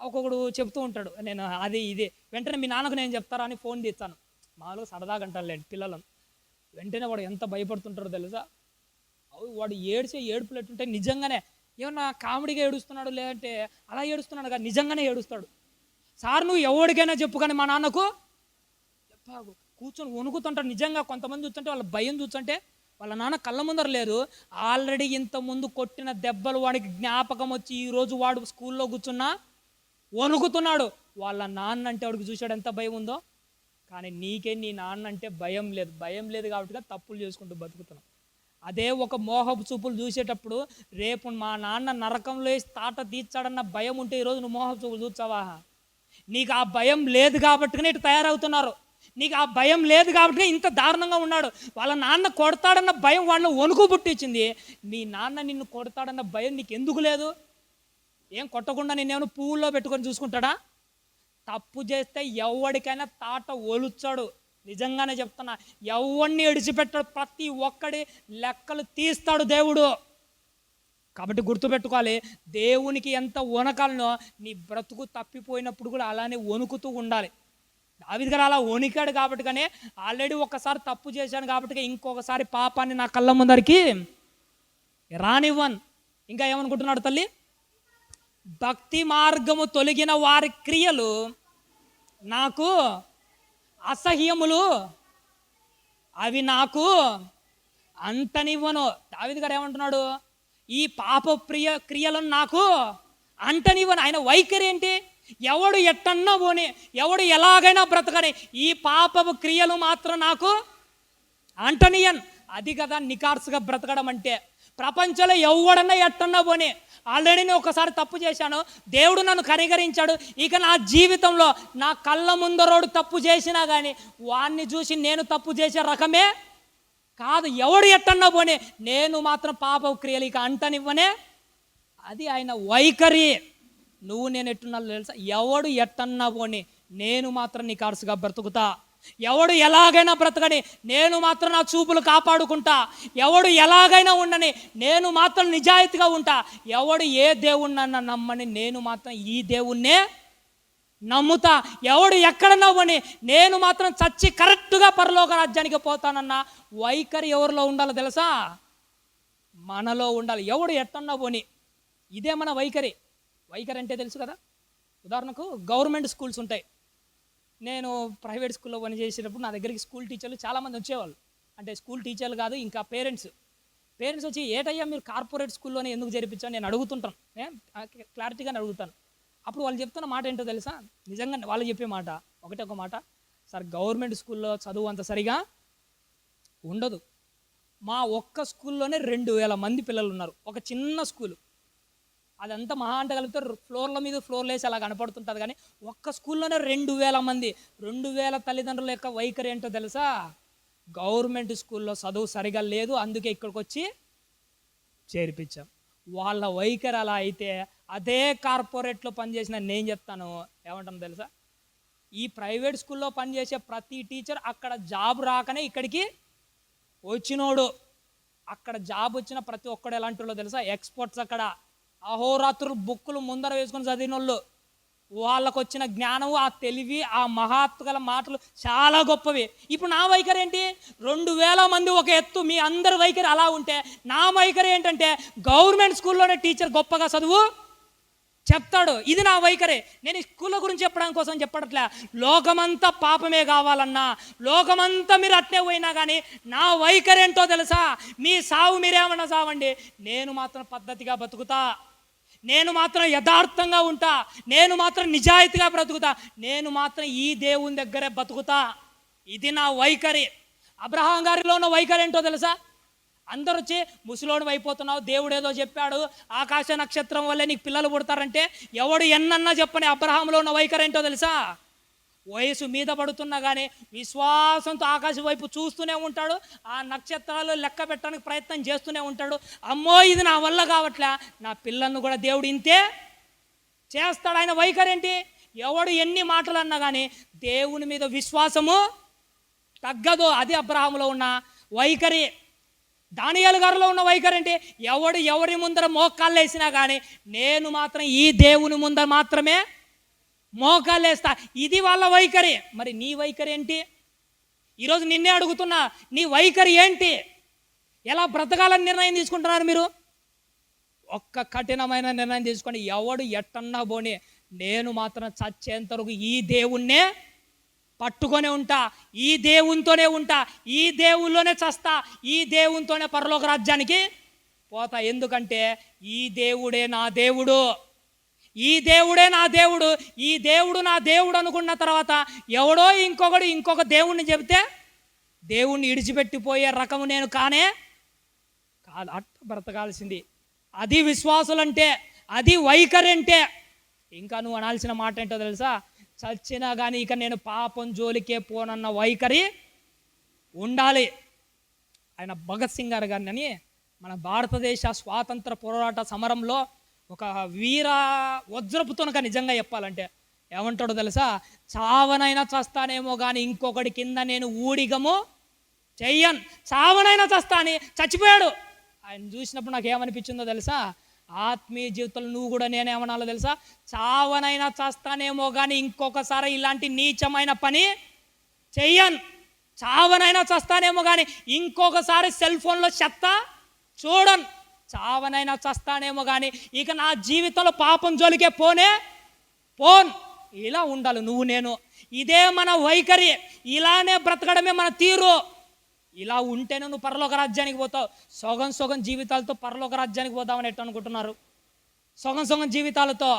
ఒక్కొక్కడు చెప్తూ ఉంటాడు, నేను అది ఇది. వెంటనే మీ నాన్నకు నేను చెప్తారా అని ఫోన్ తీస్తాను. మాలో సరదాగా అంటారులేండి పిల్లలను. వెంటనే వాడు ఎంత భయపడుతుంటాడో తెలుసా? వాడు ఏడుపులు ఎట్టుంటే నిజంగానే ఏమన్నా కామెడీగా ఏడుస్తున్నాడు, లేదంటే అలా ఏడుస్తున్నాడు కదా, నిజంగానే ఏడుస్తాడు. సార్ నువ్వు ఎవరికైనా చెప్పు కానీ మా నాన్నకు చెప్పాగు. కూర్చొని వణుకుతుంటాడు. నిజంగా కొంతమంది చూస్తుంటే వాళ్ళ భయం చూస్తుంటే వాళ్ళ నాన్న కళ్ళ ముందర లేరు, ఆల్రెడీ ఇంత ముందు కొట్టిన దెబ్బలు వాడికి జ్ఞాపకం వచ్చి ఈరోజు వాడు స్కూల్లో కూర్చున్నా వణుకుతున్నాడు. వాళ్ళ నాన్న అంటే వాడికి చూశాడు ఎంత భయం ఉందో. కానీ నీకే నీ నాన్న అంటే భయం లేదు. భయం లేదు కాబట్టి తప్పులు చేసుకుంటూ బతుకుతున్నాం. అదే ఒక మోహపు చూపులు చూసేటప్పుడు రేపు మా నాన్న నరకంలో వేసి తాట తీర్చాడన్న భయం ఉంటే ఈరోజు నువ్వు మోహపు చూపులు చూచావా? నీకు ఆ భయం లేదు కాబట్టి ఇటు తయారవుతున్నారు. నీకు ఆ భయం లేదు కాబట్టి ఇంత దారుణంగా ఉన్నాడు. వాళ్ళ నాన్న కొడతాడన్న భయం వాళ్ళని వణుకు పుట్టించింది. మీ నాన్న నిన్ను కొడతాడన్న భయం నీకు ఎందుకు లేదు? ఏం కొట్టకుండా నిన్నేమైనా పువ్వుల్లో పెట్టుకొని చూసుకుంటాడా? తప్పు చేస్తే ఎవడికైనా తాట ఒలుచాడు. నిజంగానే చెప్తున్నా, ఎవడిని విడిచిపెట్టాడు. ప్రతి ఒక్కడి లెక్కలు తీస్తాడు దేవుడు. కాబట్టి గుర్తుపెట్టుకోవాలి, దేవునికి ఎంత వణకాలనో నీ బ్రతుకు తప్పిపోయినప్పుడు కూడా అలానే వణుకుతూ ఉండాలి. దావీదు గారు అలా వణికాడు కాబట్టి, కానీ ఆల్రెడీ ఒకసారి తప్పు చేశాను కాబట్టి ఇంకొకసారి పాపాన్ని నా కళ్ళ ముందరికి రానివ్వను. ఇంకా ఏమనుకుంటున్నాడు తల్లి? భక్తి మార్గము తొలగిన వారి క్రియలు నాకు అసహ్యములు, అవి నాకు అంటనివ్వను. దావీదు గారు ఏమంటున్నాడు? ఈ పాప క్రియలను నాకు అంటనివ్వను. ఆయన వైఖరి ఏంటి? ఎవడు ఎట్టన్నా పోని, ఎవడు ఎలాగైనా బ్రతకని, ఈ పాపపు క్రియలు మాత్రం నాకు అంటనియన్. అది కదా నికార్సుగా బ్రతకడం అంటే. ప్రపంచంలో ఎవడన్నా ఎట్టన్నా పోని, ఆల్రెడీ నేను ఒకసారి తప్పు చేశాను, దేవుడు నన్ను కనికరించాడు, ఇక నా జీవితంలో నా కళ్ళ ముందరోడు తప్పు చేసినా కానీ వాడిని చూసి నేను తప్పు చేసే రకమే కాదు. ఎవడు ఎట్టన్నా పోనీ నేను మాత్రం పాప క్రియలు ఇక అంటనివ్వనే. అది ఆయన వైఖరి. నువ్వు నేను ఎట్టున్నా తెలుసా? ఎవడు ఎట్టన్నా పోనీ నేను మాత్రం నీ కార్సుగా బ్రతుకుతా. ఎవడు ఎలాగైనా బ్రతకని నేను మాత్రం నా చూపులు కాపాడుకుంటా. ఎవడు ఎలాగైనా ఉండని నేను మాత్రం నిజాయితీగా ఉంటా. ఎవడు ఏ దేవుణ్ణన్నా నమ్మని నేను మాత్రం ఈ దేవుణ్ణే నమ్ముతా. ఎవడు ఎక్కడన్నా పోని నేను మాత్రం చచ్చి కరెక్ట్గా పరలోక రాజ్యానికి పోతానన్న వైఖరి ఎవరిలో ఉండాలో తెలుసా? మనలో ఉండాలి. ఎవడు ఎట్టన్నా పోని ఇదే మన వైఖరి. వైఖరి అంటే తెలుసు కదా. ఉదాహరణకు గవర్నమెంట్ స్కూల్స్ ఉంటాయి. నేను ప్రైవేట్ స్కూల్లో పనిచేసేటప్పుడు నా దగ్గరికి స్కూల్ టీచర్లు చాలామంది వచ్చేవాళ్ళు. అంటే స్కూల్ టీచర్లు కాదు, ఇంకా పేరెంట్స్ వచ్చి ఏటయ్యా మీరు కార్పొరేట్ స్కూల్లోనే ఎందుకు జరిపించాను నేను అడుగుతుంటాను. క్లారిటీగానే అడుగుతాను. అప్పుడు వాళ్ళు చెప్తున్న మాట ఏంటో తెలుసా? నిజంగా వాళ్ళు చెప్పే మాట ఒకటే ఒక మాట, సార్ గవర్నమెంట్ స్కూల్లో చదువు అంత సరిగా ఉండదు. మా ఒక్క స్కూల్లోనే 2000 మంది పిల్లలు ఉన్నారు. ఒక చిన్న స్కూలు, అదంతా మహా అంటే కలిపితే ఫ్లోర్ల మీద ఫ్లోర్లు వేసి అలా కనపడుతుంటుంది. కానీ ఒక్క స్కూల్లోనే 2000 మంది. 2000 తల్లిదండ్రుల యొక్క వైఖరి ఏంటో తెలుసా? గవర్నమెంట్ స్కూల్లో చదువు సరిగా లేదు, అందుకే ఇక్కడికి వచ్చి చేర్పించాం. వాళ్ళ వైఖరి అలా అయితే అదే కార్పొరేట్లో పనిచేసిన నేను చెప్తాను ఏమంటాను తెలుసా? ఈ ప్రైవేట్ స్కూల్లో పనిచేసే ప్రతి టీచర్ అక్కడ జాబ్ రాకనే ఇక్కడికి వచ్చినోడు. అక్కడ జాబ్ వచ్చిన ప్రతి ఒక్కడు ఎలాంటి వాళ్ళు తెలుసా? ఎక్స్పర్ట్స్. అక్కడ అహోరాత్రులు బుక్కులు ముందర వేసుకొని చదివిన వాళ్ళు. వాళ్ళకు వచ్చిన జ్ఞానము, ఆ తెలివి, ఆ మహాత్గల మాటలు చాలా గొప్పవి. ఇప్పుడు నా వైఖరి ఏంటి? 2000 మంది ఒక ఎత్తు, మీ అందరి వైఖరి అలా ఉంటే నా వైఖరి ఏంటంటే గవర్నమెంట్ స్కూల్లోనే టీచర్ గొప్పగా చదువు చెప్తాడు. ఇది నా వైఖరి. నేను ఈ స్కూళ్ళ గురించి చెప్పడం కోసం చెప్పట్లే. లోకమంతా పాపమే కావాలన్నా, లోకమంతా మీరు అట్నే పోయినా కానీ నా వైఖరి ఏంటో తెలుసా? మీ సావు మీరేమన్నా సావండి, నేను మాత్రం పద్ధతిగా బతుకుతా, నేను మాత్రం యథార్థంగా ఉంటా, నేను మాత్రం నిజాయితీగా బ్రతుకుతా, నేను మాత్రం ఈ దేవుని దగ్గరే బతుకుతా. ఇది నా వైఖరి. అబ్రహాం గారిలో ఉన్న వైఖరి ఏంటో తెలుసా? అందరూ వచ్చి ముసలోడు అయిపోతున్నావు, దేవుడు ఏదో చెప్పాడు, ఆకాశ నక్షత్రం వల్లే నీకు పిల్లలు పుడతారంటే ఎవడు ఎన్నన్నా చెప్పని అబ్రహాంలో ఉన్న వైఖరి ఏంటో తెలుసా? వయసు మీద పడుతున్నా కానీ విశ్వాసంతో ఆకాశం వైపు చూస్తూనే ఉంటాడు. ఆ నక్షత్రాలు లెక్క పెట్టడానికి ప్రయత్నం చేస్తూనే ఉంటాడు. అమ్మో ఇది నా వల్ల కావట్లే, నా పిల్లలను కూడా దేవుడు ఇంతే చేస్తాడు. ఆయన వైఖరి ఏంటి? ఎవడు ఎన్ని మాటలు అన్నా కానీ దేవుని మీద విశ్వాసము తగ్గదు. అది అబ్రహాములో ఉన్న వైఖరి. దానియేలు గారిలో ఉన్న వైఖరి ఏంటి? ఎవడు ఎవరి ముందర మోకాళ్ళు వేసినా కానీ నేను మాత్రం ఈ దేవుని ముందర మాత్రమే మోకాళ్ళు వేస్తా. ఇది వాళ్ళ వైఖరి. మరి నీ వైఖరి ఏంటి? ఈరోజు నిన్నే అడుగుతున్నా, నీ వైఖరి ఏంటి? ఎలా బ్రతకాలని నిర్ణయం తీసుకుంటున్నారు మీరు? ఒక్క కఠినమైన నిర్ణయం తీసుకోండి. ఎవడు ఎట్టన్నా పోనీ నేను మాత్రం చచ్చేంత వరకు ఈ దేవుణ్ణే పట్టుకొని ఉంటా, ఈ దేవునితోనే ఉంటా, ఈ దేవుల్లోనే చస్తా, ఈ దేవునితోనే పరలోక రాజ్యానికి పోతా. ఎందుకంటే ఈ దేవుడే నా దేవుడు, ఈ దేవుడే నా దేవుడు, ఈ దేవుడు నా దేవుడు అనుకున్న తర్వాత ఎవడో ఇంకొక దేవుణ్ణి చెబితే దేవుణ్ణి ఇడిచిపెట్టిపోయే రకము నేను కానే కాదు. అట్ట బ్రతకాల్సింది. అది విశ్వాసులంటే, అది వైఖరి అంటే. ఇంకా నువ్వు అనాల్సిన మాట ఏంటో తెలుసా? చచ్చినా కానీ ఇక నేను పాపం జోలికే పోనన్న వైఖరి ఉండాలి. ఆయన భగత్ సింగ్ గారు గారిని మన భారతదేశ స్వాతంత్ర పోరాట సమరంలో ఒక వీర వజ్రపు తునక నిజంగా చెప్పాలంటే ఏమంటాడో తెలుసా? చావనైనా చస్తానేమో కానీ ఇంకొకటి కింద నేను ఊడిగము చెయ్యను, చావనైనా చస్తా అని చచ్చిపోయాడు. ఆయన చూసినప్పుడు నాకు ఏమనిపించిందో తెలుసా? ఆత్మీయ జీవితంలో నువ్వు కూడా నేనేమనాలో తెలుసా? చావనైనా చస్తానేమో కానీ ఇంకొకసారి ఇలాంటి నీచమైన పని చెయ్యను, చావనైనా చస్తానేమో కానీ ఇంకొకసారి సెల్ ఫోన్లో చెత్త చూడను, చావనైనా చస్తానేమో కానీ ఇక నా జీవితంలో పాపం జోలికే పోన్. ఇలా ఉండాలి నువ్వు నేను. ఇదే మన వైఖరి, ఇలానే బ్రతకడమే మన తీరు. ఇలా ఉంటేనే నువ్వు పరలోక రాజ్యానికి పోతావు. సగం జీవితాలతో పరలోక రాజ్యానికి పోతామని ఎట్టు అనుకుంటున్నారు? సగం జీవితాలతో.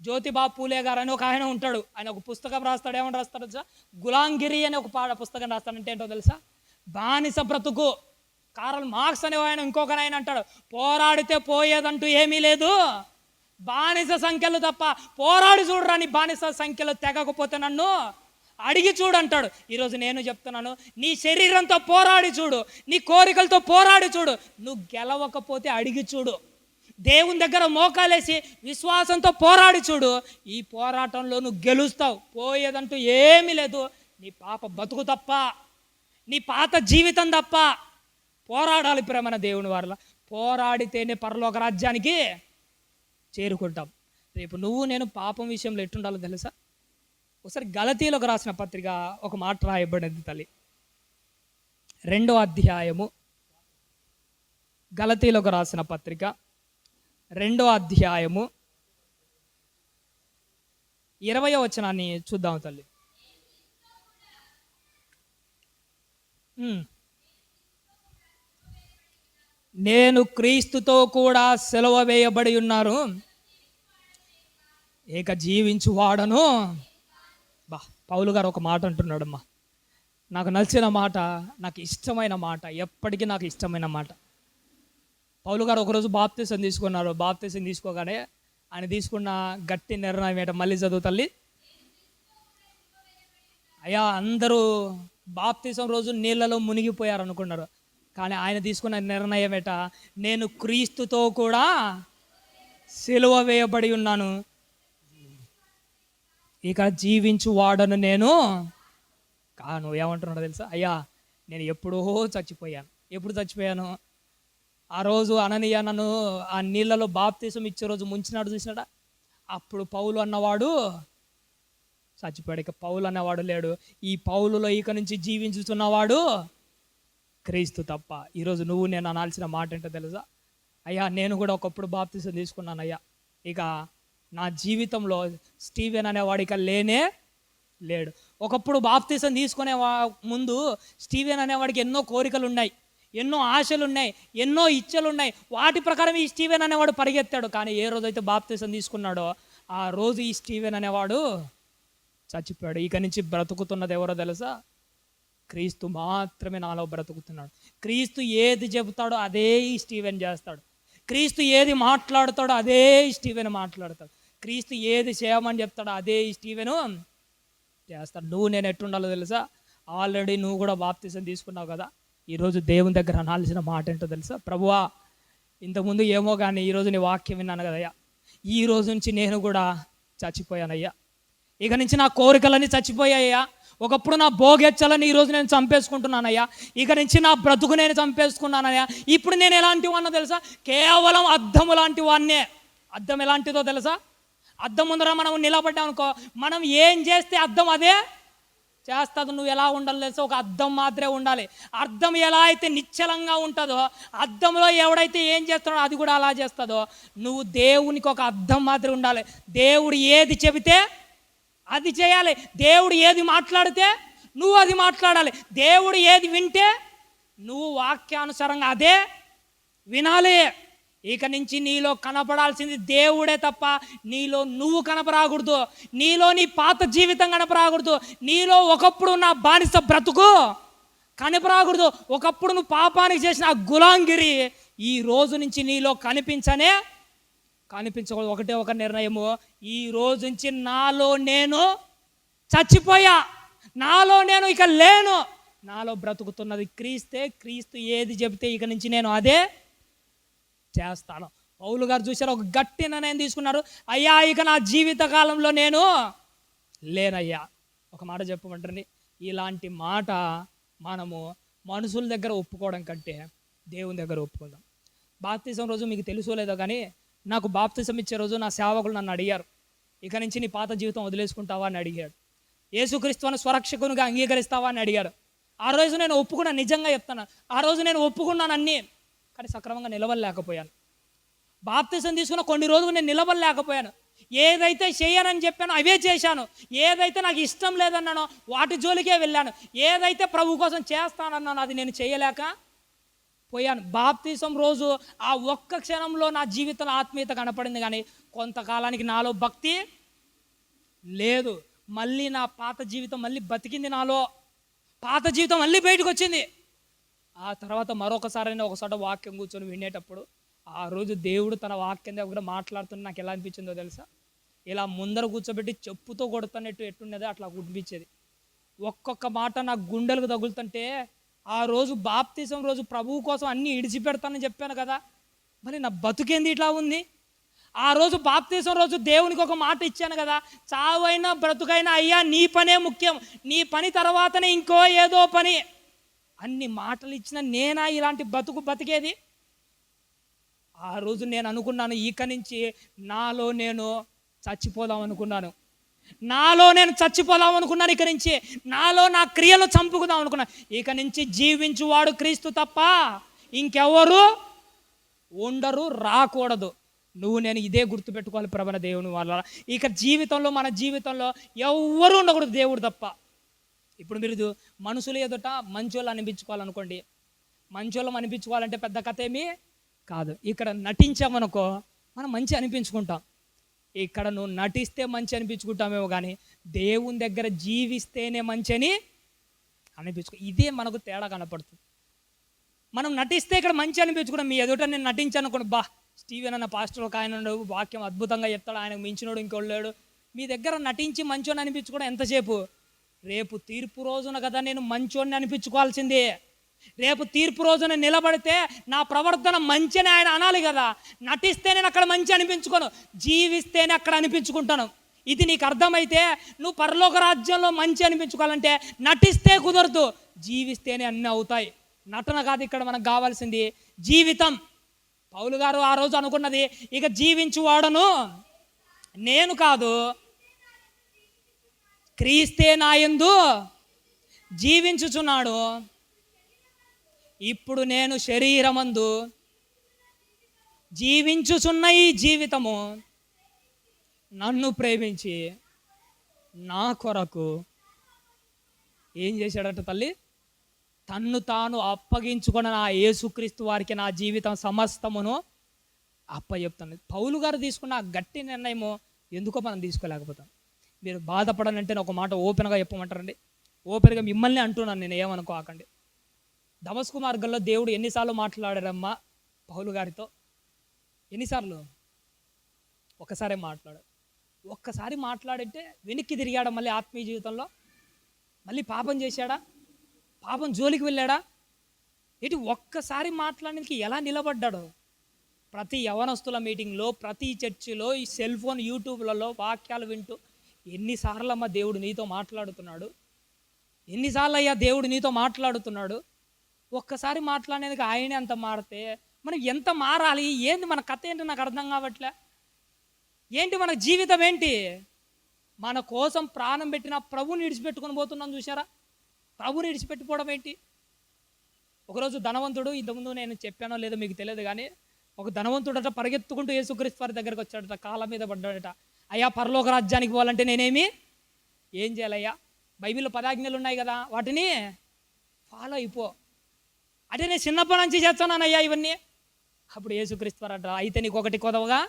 జ్యోతిబా పూలే గారు అని ఒక ఆయన ఉంటాడు. ఆయన ఒక పుస్తకం రాస్తాడు. ఏమని రాస్తాడు తెలుసా? గులాంగిరి అని ఒక పుస్తకం రాస్తాడంటే ఏంటో తెలుసా? బానిస బ్రతుకు. కార్ల్ మార్క్స్ అనే ఆయన ఇంకొక ఆయన అంటాడు, పోరాడితే పోయేదంటూ ఏమీ లేదు, బానిస సంఖ్యలు తప్ప. పోరాడి చూడరా, నీ బానిస సంఖ్యలు తెగకపోతే నన్ను అడిగి చూడు అంటాడు. ఈరోజు నేను చెప్తున్నాను, నీ శరీరంతో పోరాడి చూడు, నీ కోరికలతో పోరాడి చూడు. నువ్వు గెలవకపోతే అడిగి చూడు. దేవుని దగ్గర మోకాలేసి విశ్వాసంతో పోరాడి చూడు. ఈ పోరాటంలో నువ్వు గెలుస్తావు. పోయేదంటూ ఏమీ లేదు. నీ పాప బతుకు తప్ప, నీ పాత జీవితం తప్ప. పోరాడాలి ప్రేమన దేవుని వారిలా. పోరాడితేనే పరలోక రాజ్యానికి చేరుకుంటాం. రేపు నువ్వు నేను పాపం విషయంలో ఎట్టుండాలో తెలుసా? ఒకసారి గలతీలకు రాసిన పత్రిక ఒక మాట రాయబడింది తల్లి. 2వ అధ్యాయము, గలతీలకు రాసిన పత్రిక 2వ అధ్యాయము 20వ వచనాన్ని చూద్దాం తల్లి. నేను క్రీస్తుతో కూడా సిలువ వేయబడి ఉన్నాను, ఇక జీవించువాడను. పౌలు గారు ఒక మాట అంటున్నాడమ్మా, నాకు నచ్చిన మాట, నాకు ఇష్టమైన మాట, ఎప్పటికీ నాకు ఇష్టమైన మాట. పౌలు గారు ఒకరోజు బాప్తిసం తీసుకున్నారు. బాప్తిసం తీసుకోగానే ఆయన తీసుకున్న గట్టి నిర్ణయం ఏంటో మళ్ళీ చదువు తల్లి. అయ్యా, అందరూ బాప్తిసం రోజు నీళ్ళలో మునిగిపోయారు అనుకున్నారు, కానీ ఆయన తీసుకున్న నిర్ణయం ఏట, నేను క్రీస్తుతో కూడా సిలువ వేయబడి ఉన్నాను, ఇక జీవించు వాడను నేను కాను. ఏమంటున్నాడో తెలుసా? అయ్యా, నేను ఎప్పుడో చచ్చిపోయాను. ఎప్పుడు చచ్చిపోయాను? ఆ రోజు అననీయ నన్ను ఆ నీళ్ళలో బాప్తిసం ఇచ్చే రోజు ముంచినాడు, చూసినాడా? అప్పుడు పౌలు అన్నవాడు చచ్చిపోయాడు. ఇక పౌలు అన్నవాడు లేడు. ఈ పౌలులో ఇక నుంచి జీవించుతున్నవాడు క్రీస్తు తప్ప. ఈరోజు నువ్వు నేను అనాల్సిన మాట ఏంటో తెలుసా? అయ్యా, నేను కూడా ఒకప్పుడు బాప్తిసం తీసుకున్నాను అయ్యా, ఇక నా జీవితంలో స్టీవెన్ అనేవాడు ఇక లేడు. ఒకప్పుడు బాప్తిసం తీసుకునే ముందు స్టీవెన్ అనేవాడికి ఎన్నో కోరికలు ఉన్నాయి, ఎన్నో ఆశలు ఉన్నాయి, ఎన్నో ఇచ్చలు ఉన్నాయి. వాటి ప్రకారం ఈ స్టీవెన్ అనేవాడు పరిగెత్తాడు. కానీ ఏ రోజైతే బాప్తిసం తీసుకున్నాడో ఆ రోజు ఈ స్టీవెన్ అనేవాడు చచ్చిపోయాడు. ఇక నుంచి బ్రతుకుతున్నది ఎవరో తెలుసా? క్రీస్తు మాత్రమే నాలో బ్రతుకుతున్నాడు. క్రీస్తు ఏది చెబుతాడో అదే ఈ స్టీవెన్ చేస్తాడు. క్రీస్తు ఏది మాట్లాడతాడో అదే ఈ స్టీవెన్ మాట్లాడతాడు. క్రీస్తు ఏది చేయమని చెప్తాడో అదే ఈ స్టీవెను చేస్తాడు. నువ్వు నేను ఎట్టుండాలో తెలుసా? ఆల్రెడీ నువ్వు కూడా బాప్తిసం తీసుకున్నావు కదా. ఈరోజు దేవుని దగ్గర అనాల్సిన మాట ఏంటో తెలుసా? ప్రభువా, ఇంతకుముందు ఏమో కానీ ఈరోజు నీ వాక్యం విన్నాను కదయ్యా, ఈ రోజు నుంచి నేను కూడా చచ్చిపోయానయ్యా. ఇక నుంచి నా కోరికలన్నీ చచ్చిపోయాయ్యా. ఒకప్పుడు నా భోగెచ్చలని ఈరోజు నేను చంపేసుకుంటున్నానయ్యా. ఇక నుంచి నా బ్రతుకు నేను చంపేసుకున్నానయ్యా. ఇప్పుడు నేను ఎలాంటి వాడినో తెలుసా? కేవలం అద్దము లాంటి వాడినే. అద్దం ఎలాంటిదో తెలుసా? అద్దం ముందర మనం నిలబడ్డాం అనుకో, మనం ఏం చేస్తే అద్దం అదే చేస్తుంది. నువ్వు ఎలా ఉండాలి తెలుసా? ఒక అద్దం మాత్రమే ఉండాలి. అద్దం ఎలా అయితే నిశ్చలంగా ఉంటుందో, అద్దంలో ఎవడైతే ఏం చేస్తాడో అది కూడా అలా చేస్తుందో, నువ్వు దేవునికి ఒక అద్దం మాత్రమే ఉండాలి. దేవుడు ఏది చెబితే అది చేయాలి. దేవుడు ఏది మాట్లాడితే నువ్వు అది మాట్లాడాలి. దేవుడు ఏది వింటే నువ్వు వాక్యానుసారంగా అదే వినాలి. ఇక నుంచి నీలో కనపడాల్సింది దేవుడే తప్ప నీలో నువ్వు కనపరాకూడదు. నీలో నీ పాత జీవితం కనపరాకూడదు. నీలో ఒకప్పుడు నా బానిస బ్రతుకు కనపరాకూడదు. ఒకప్పుడు నువ్వు పాపానికి చేసిన ఆ గులాంగిరి ఈ రోజు నుంచి నీలో కనిపించకూడదు. ఒకటే ఒక నిర్ణయము, ఈ రోజు నుంచి నాలో నేను చచ్చిపోయా, నాలో నేను ఇక లేను, నాలో బ్రతుకుతున్నది క్రీస్తే. క్రీస్తు ఏది చెబితే ఇక నుంచి నేను అదే చేస్తాను. పౌలు గారు చూశారు, ఒక గట్టి నిర్ణయం తీసుకున్నారు. అయ్యా ఇక నా జీవిత కాలంలో నేను లేనయ్యా. ఒక మాట చెప్పమంటారండి, ఇలాంటి మాట మనము మనుషుల దగ్గర ఒప్పుకోవడం కంటే దేవుని దగ్గర ఒప్పుకుందాం. బాప్తిజం రోజు మీకు తెలుసో లేదో కానీ నాకు బాప్తిజం ఇచ్చే రోజు నా సేవకులు నన్ను అడిగారు, ఇక నుంచి నీ పాత జీవితం వదిలేసుకుంటావా అని అడిగాడు. యేసుక్రీస్తుని స్వరక్షకునిగా అంగీకరిస్తావా అని అడిగాడు. ఆ రోజు నేను ఒప్పుకున్నాను, నిజంగా చెప్తాను. ఆ రోజు నేను ఒప్పుకున్నాను అన్నీ, కానీ సక్రమంగా నిలవలేకపోయాను. బాప్తిజం తీసుకున్న కొన్ని రోజులు నేను నిలవలేకపోయాను. ఏదైతే చేయనని చెప్పానో అవే చేశాను. ఏదైతే నాకు ఇష్టం లేదన్నానో వాటి జోలికే వెళ్ళాను. ఏదైతే ప్రభు కోసం చేస్తానన్నానో అది నేను చేయలేక పోయాను. బాప్తిజం రోజు ఆ ఒక్క క్షణంలో నా జీవితంలో ఆత్మీయత కనపడింది, కానీ కొంతకాలానికి నాలో భక్తి లేదు. మళ్ళీ నా పాత జీవితం మళ్ళీ బతికింది, నాలో పాత జీవితం మళ్ళీ బయటకు వచ్చింది. ఆ తర్వాత మరొకసారి ఒకసారి వాక్యం కూర్చొని వినేటప్పుడు ఆ రోజు దేవుడు తన వాక్యం దగ్గర మాట్లాడుతున్న నాకు ఎలా అనిపించిందో తెలుసా? ఇలా ముందర కూర్చోబెట్టి చెప్పుతో కొడుతున్నట్టు ఎట్టుండేదో అట్లా అనిపించేది. ఒక్కొక్క మాట నా గుండెలకు తగులుతుంటే, ఆ రోజు బాప్తిజం రోజు ప్రభువు కోసం అన్నీ ఇడిచిపెడతానని చెప్పాను కదా, మరి నా బతుకేంది ఇట్లా ఉంది? ఆ రోజు బాప్తిజం రోజు దేవునికి ఒక మాట ఇచ్చాను కదా, చావైనా బ్రతుకైనా అయ్యా నీ పనే ముఖ్యం, నీ పని తర్వాతనే ఇంకో ఏదో పని. అన్ని మాటలు ఇచ్చిన నేనా ఇలాంటి బతికేది? ఆ రోజు నేను అనుకున్నాను, ఇక నుంచి నాలో నేను చచ్చిపోదాం అనుకున్నాను. ఇక నుంచి నాలో నా క్రియలు చంపుకుందాం అనుకున్నాను. ఇక నుంచి జీవించువాడు క్రీస్తు తప్ప ఇంకెవరు ఉండరు, రాకూడదు. నేను ఇదే గుర్తుపెట్టుకోవాలి ప్రబల దేవుని వల్ల. ఇక జీవితంలో మన జీవితంలో ఎవ్వరు ఉండకూడదు దేవుడు తప్ప. ఇప్పుడు మీరు మనుషులు ఎదుట మంచోళ్ళు అనిపించుకోవాలనుకోండి, మంచోళ్ళం అనిపించుకోవాలంటే పెద్ద కథ ఏమీ కాదు. ఇక్కడ నటించామనుకో మనం మంచి అనిపించుకుంటాం. ఇక్కడ నువ్వు నటిస్తే మంచి అనిపించుకుంటామేమో, కానీ దేవుని దగ్గర జీవిస్తేనే మంచి అని ఇదే మనకు తేడా కనపడుతుంది. మనం నటిస్తే ఇక్కడ మంచి అనిపించుకున్నాం. మీ ఎదుట నేను నటించాను అనుకోండి, స్టీవెన్ అన్న పాస్టర్ ఒక ఆయన వాక్యం అద్భుతంగా చెప్తాడు, ఆయనకు మించినోడు ఇంకొల్లాడు. మీ దగ్గర నటించి మంచోని అనిపించుకోవడం ఎంతసేపు? రేపు తీర్పు రోజున కదా నేను మంచోడిని అనిపించుకోవాల్సిందే. రేపు తీర్పు రోజున నిలబడితే నా ప్రవర్తన మంచిని ఆయన అనాలి కదా. నటిస్తే నేను అక్కడ మంచి అనిపించుకోను, జీవిస్తేనే అక్కడ అనిపించుకుంటాను. ఇది నీకు అర్థమైతే నువ్వు పరలోక రాజ్యంలో మంచి అనిపించుకోవాలంటే నటిస్తే కుదరదు, జీవిస్తేనే అన్నీ అవుతాయి. నటన కాదు ఇక్కడ మనకు కావాల్సింది, జీవితం. పౌలు గారు ఆ రోజు అనుకున్నది, ఇక జీవించువాడను నేను కాదు, క్రీస్తే నా యందు జీవించుచున్నాడు. ఇప్పుడు నేను శరీరమందు జీవించుచున్న ఈ జీవితము నన్ను ప్రేమించి నా కొరకు ఏం చేశాడట తల్లి? తన్ను తాను అప్పగించుకున్న నా యేసుక్రీస్తు వారికి నా జీవితం సమస్తమును అప్పచెప్తాను. పౌలు గారు తీసుకున్న ఆ గట్టి నిర్ణయము ఎందుకో మనం తీసుకోలేకపోతాం. మీరు బాధపడాలంటే ఒక మాట ఓపెన్గా చెప్పమంటారండి. ఓపెన్గా మిమ్మల్ని అంటున్నాను, నేను ఏమనుకోకండి. దమస్కు మార్గంలో దేవుడు ఎన్నిసార్లు మాట్లాడారమ్మా పౌలు గారితో? ఎన్నిసార్లు? ఒక్కసారే మాట్లాడాడు. ఒక్కసారి మాట్లాడితే వెనక్కి తిరిగాడా? మళ్ళీ ఆత్మీయ జీవితంలో మళ్ళీ పాపం చేశాడా? పాపం జోలికి వెళ్ళాడా? ఒక్కసారి మాట్లాడడానికి ఎలా నిలబడ్డాడు? ప్రతి యవనస్తుల మీటింగ్లో, ప్రతి చర్చిలో, ఈ సెల్ ఫోన్ యూట్యూబ్లలో వాక్యాలు వింటూ ఎన్నిసార్లు అమ్మ దేవుడు నీతో మాట్లాడుతున్నాడు? ఎన్నిసార్లు అయ్యా దేవుడు నీతో మాట్లాడుతున్నాడు? ఒక్కసారి మాట్లాడేందుకు ఆయనే అంత మారితే మనం ఎంత మారాలి? ఏంటి మన కథ ఏంటి? నాకు అర్థం కావట్లే. ఏంటి మన జీవితం ఏంటి? మన కోసం ప్రాణం పెట్టిన ప్రభుని విడిచిపెట్టుకొని పోతున్నాం చూసారా? ప్రభుని విడిచిపెట్టుకోవడం ఏంటి? ఒకరోజు ధనవంతుడు, ఇంతకుముందు నేను చెప్పానో లేదో మీకు తెలియదు కానీ, ఒక ధనవంతుడట పరిగెత్తుకుంటూ యేసుక్రీస్తు వారి దగ్గరకు వచ్చాడట, కాళ్ళ మీద పడ్డాడట. అయ్యా పరలోక రాజ్యానికి పోవాలంటే నేనేమి ఏం చేయాలయ్యా? బైబిల్లో 10 ఆజ్ఞలు ఉన్నాయి కదా, వాటిని ఫాలో అయిపో. అంటే నేను చిన్నప్పటి నుంచి చేస్తున్నానయ్యా ఇవన్నీ. అప్పుడు యేసుక్రీస్తు వారు అంటారు, అయితే నీకు ఒకటి కొదవగా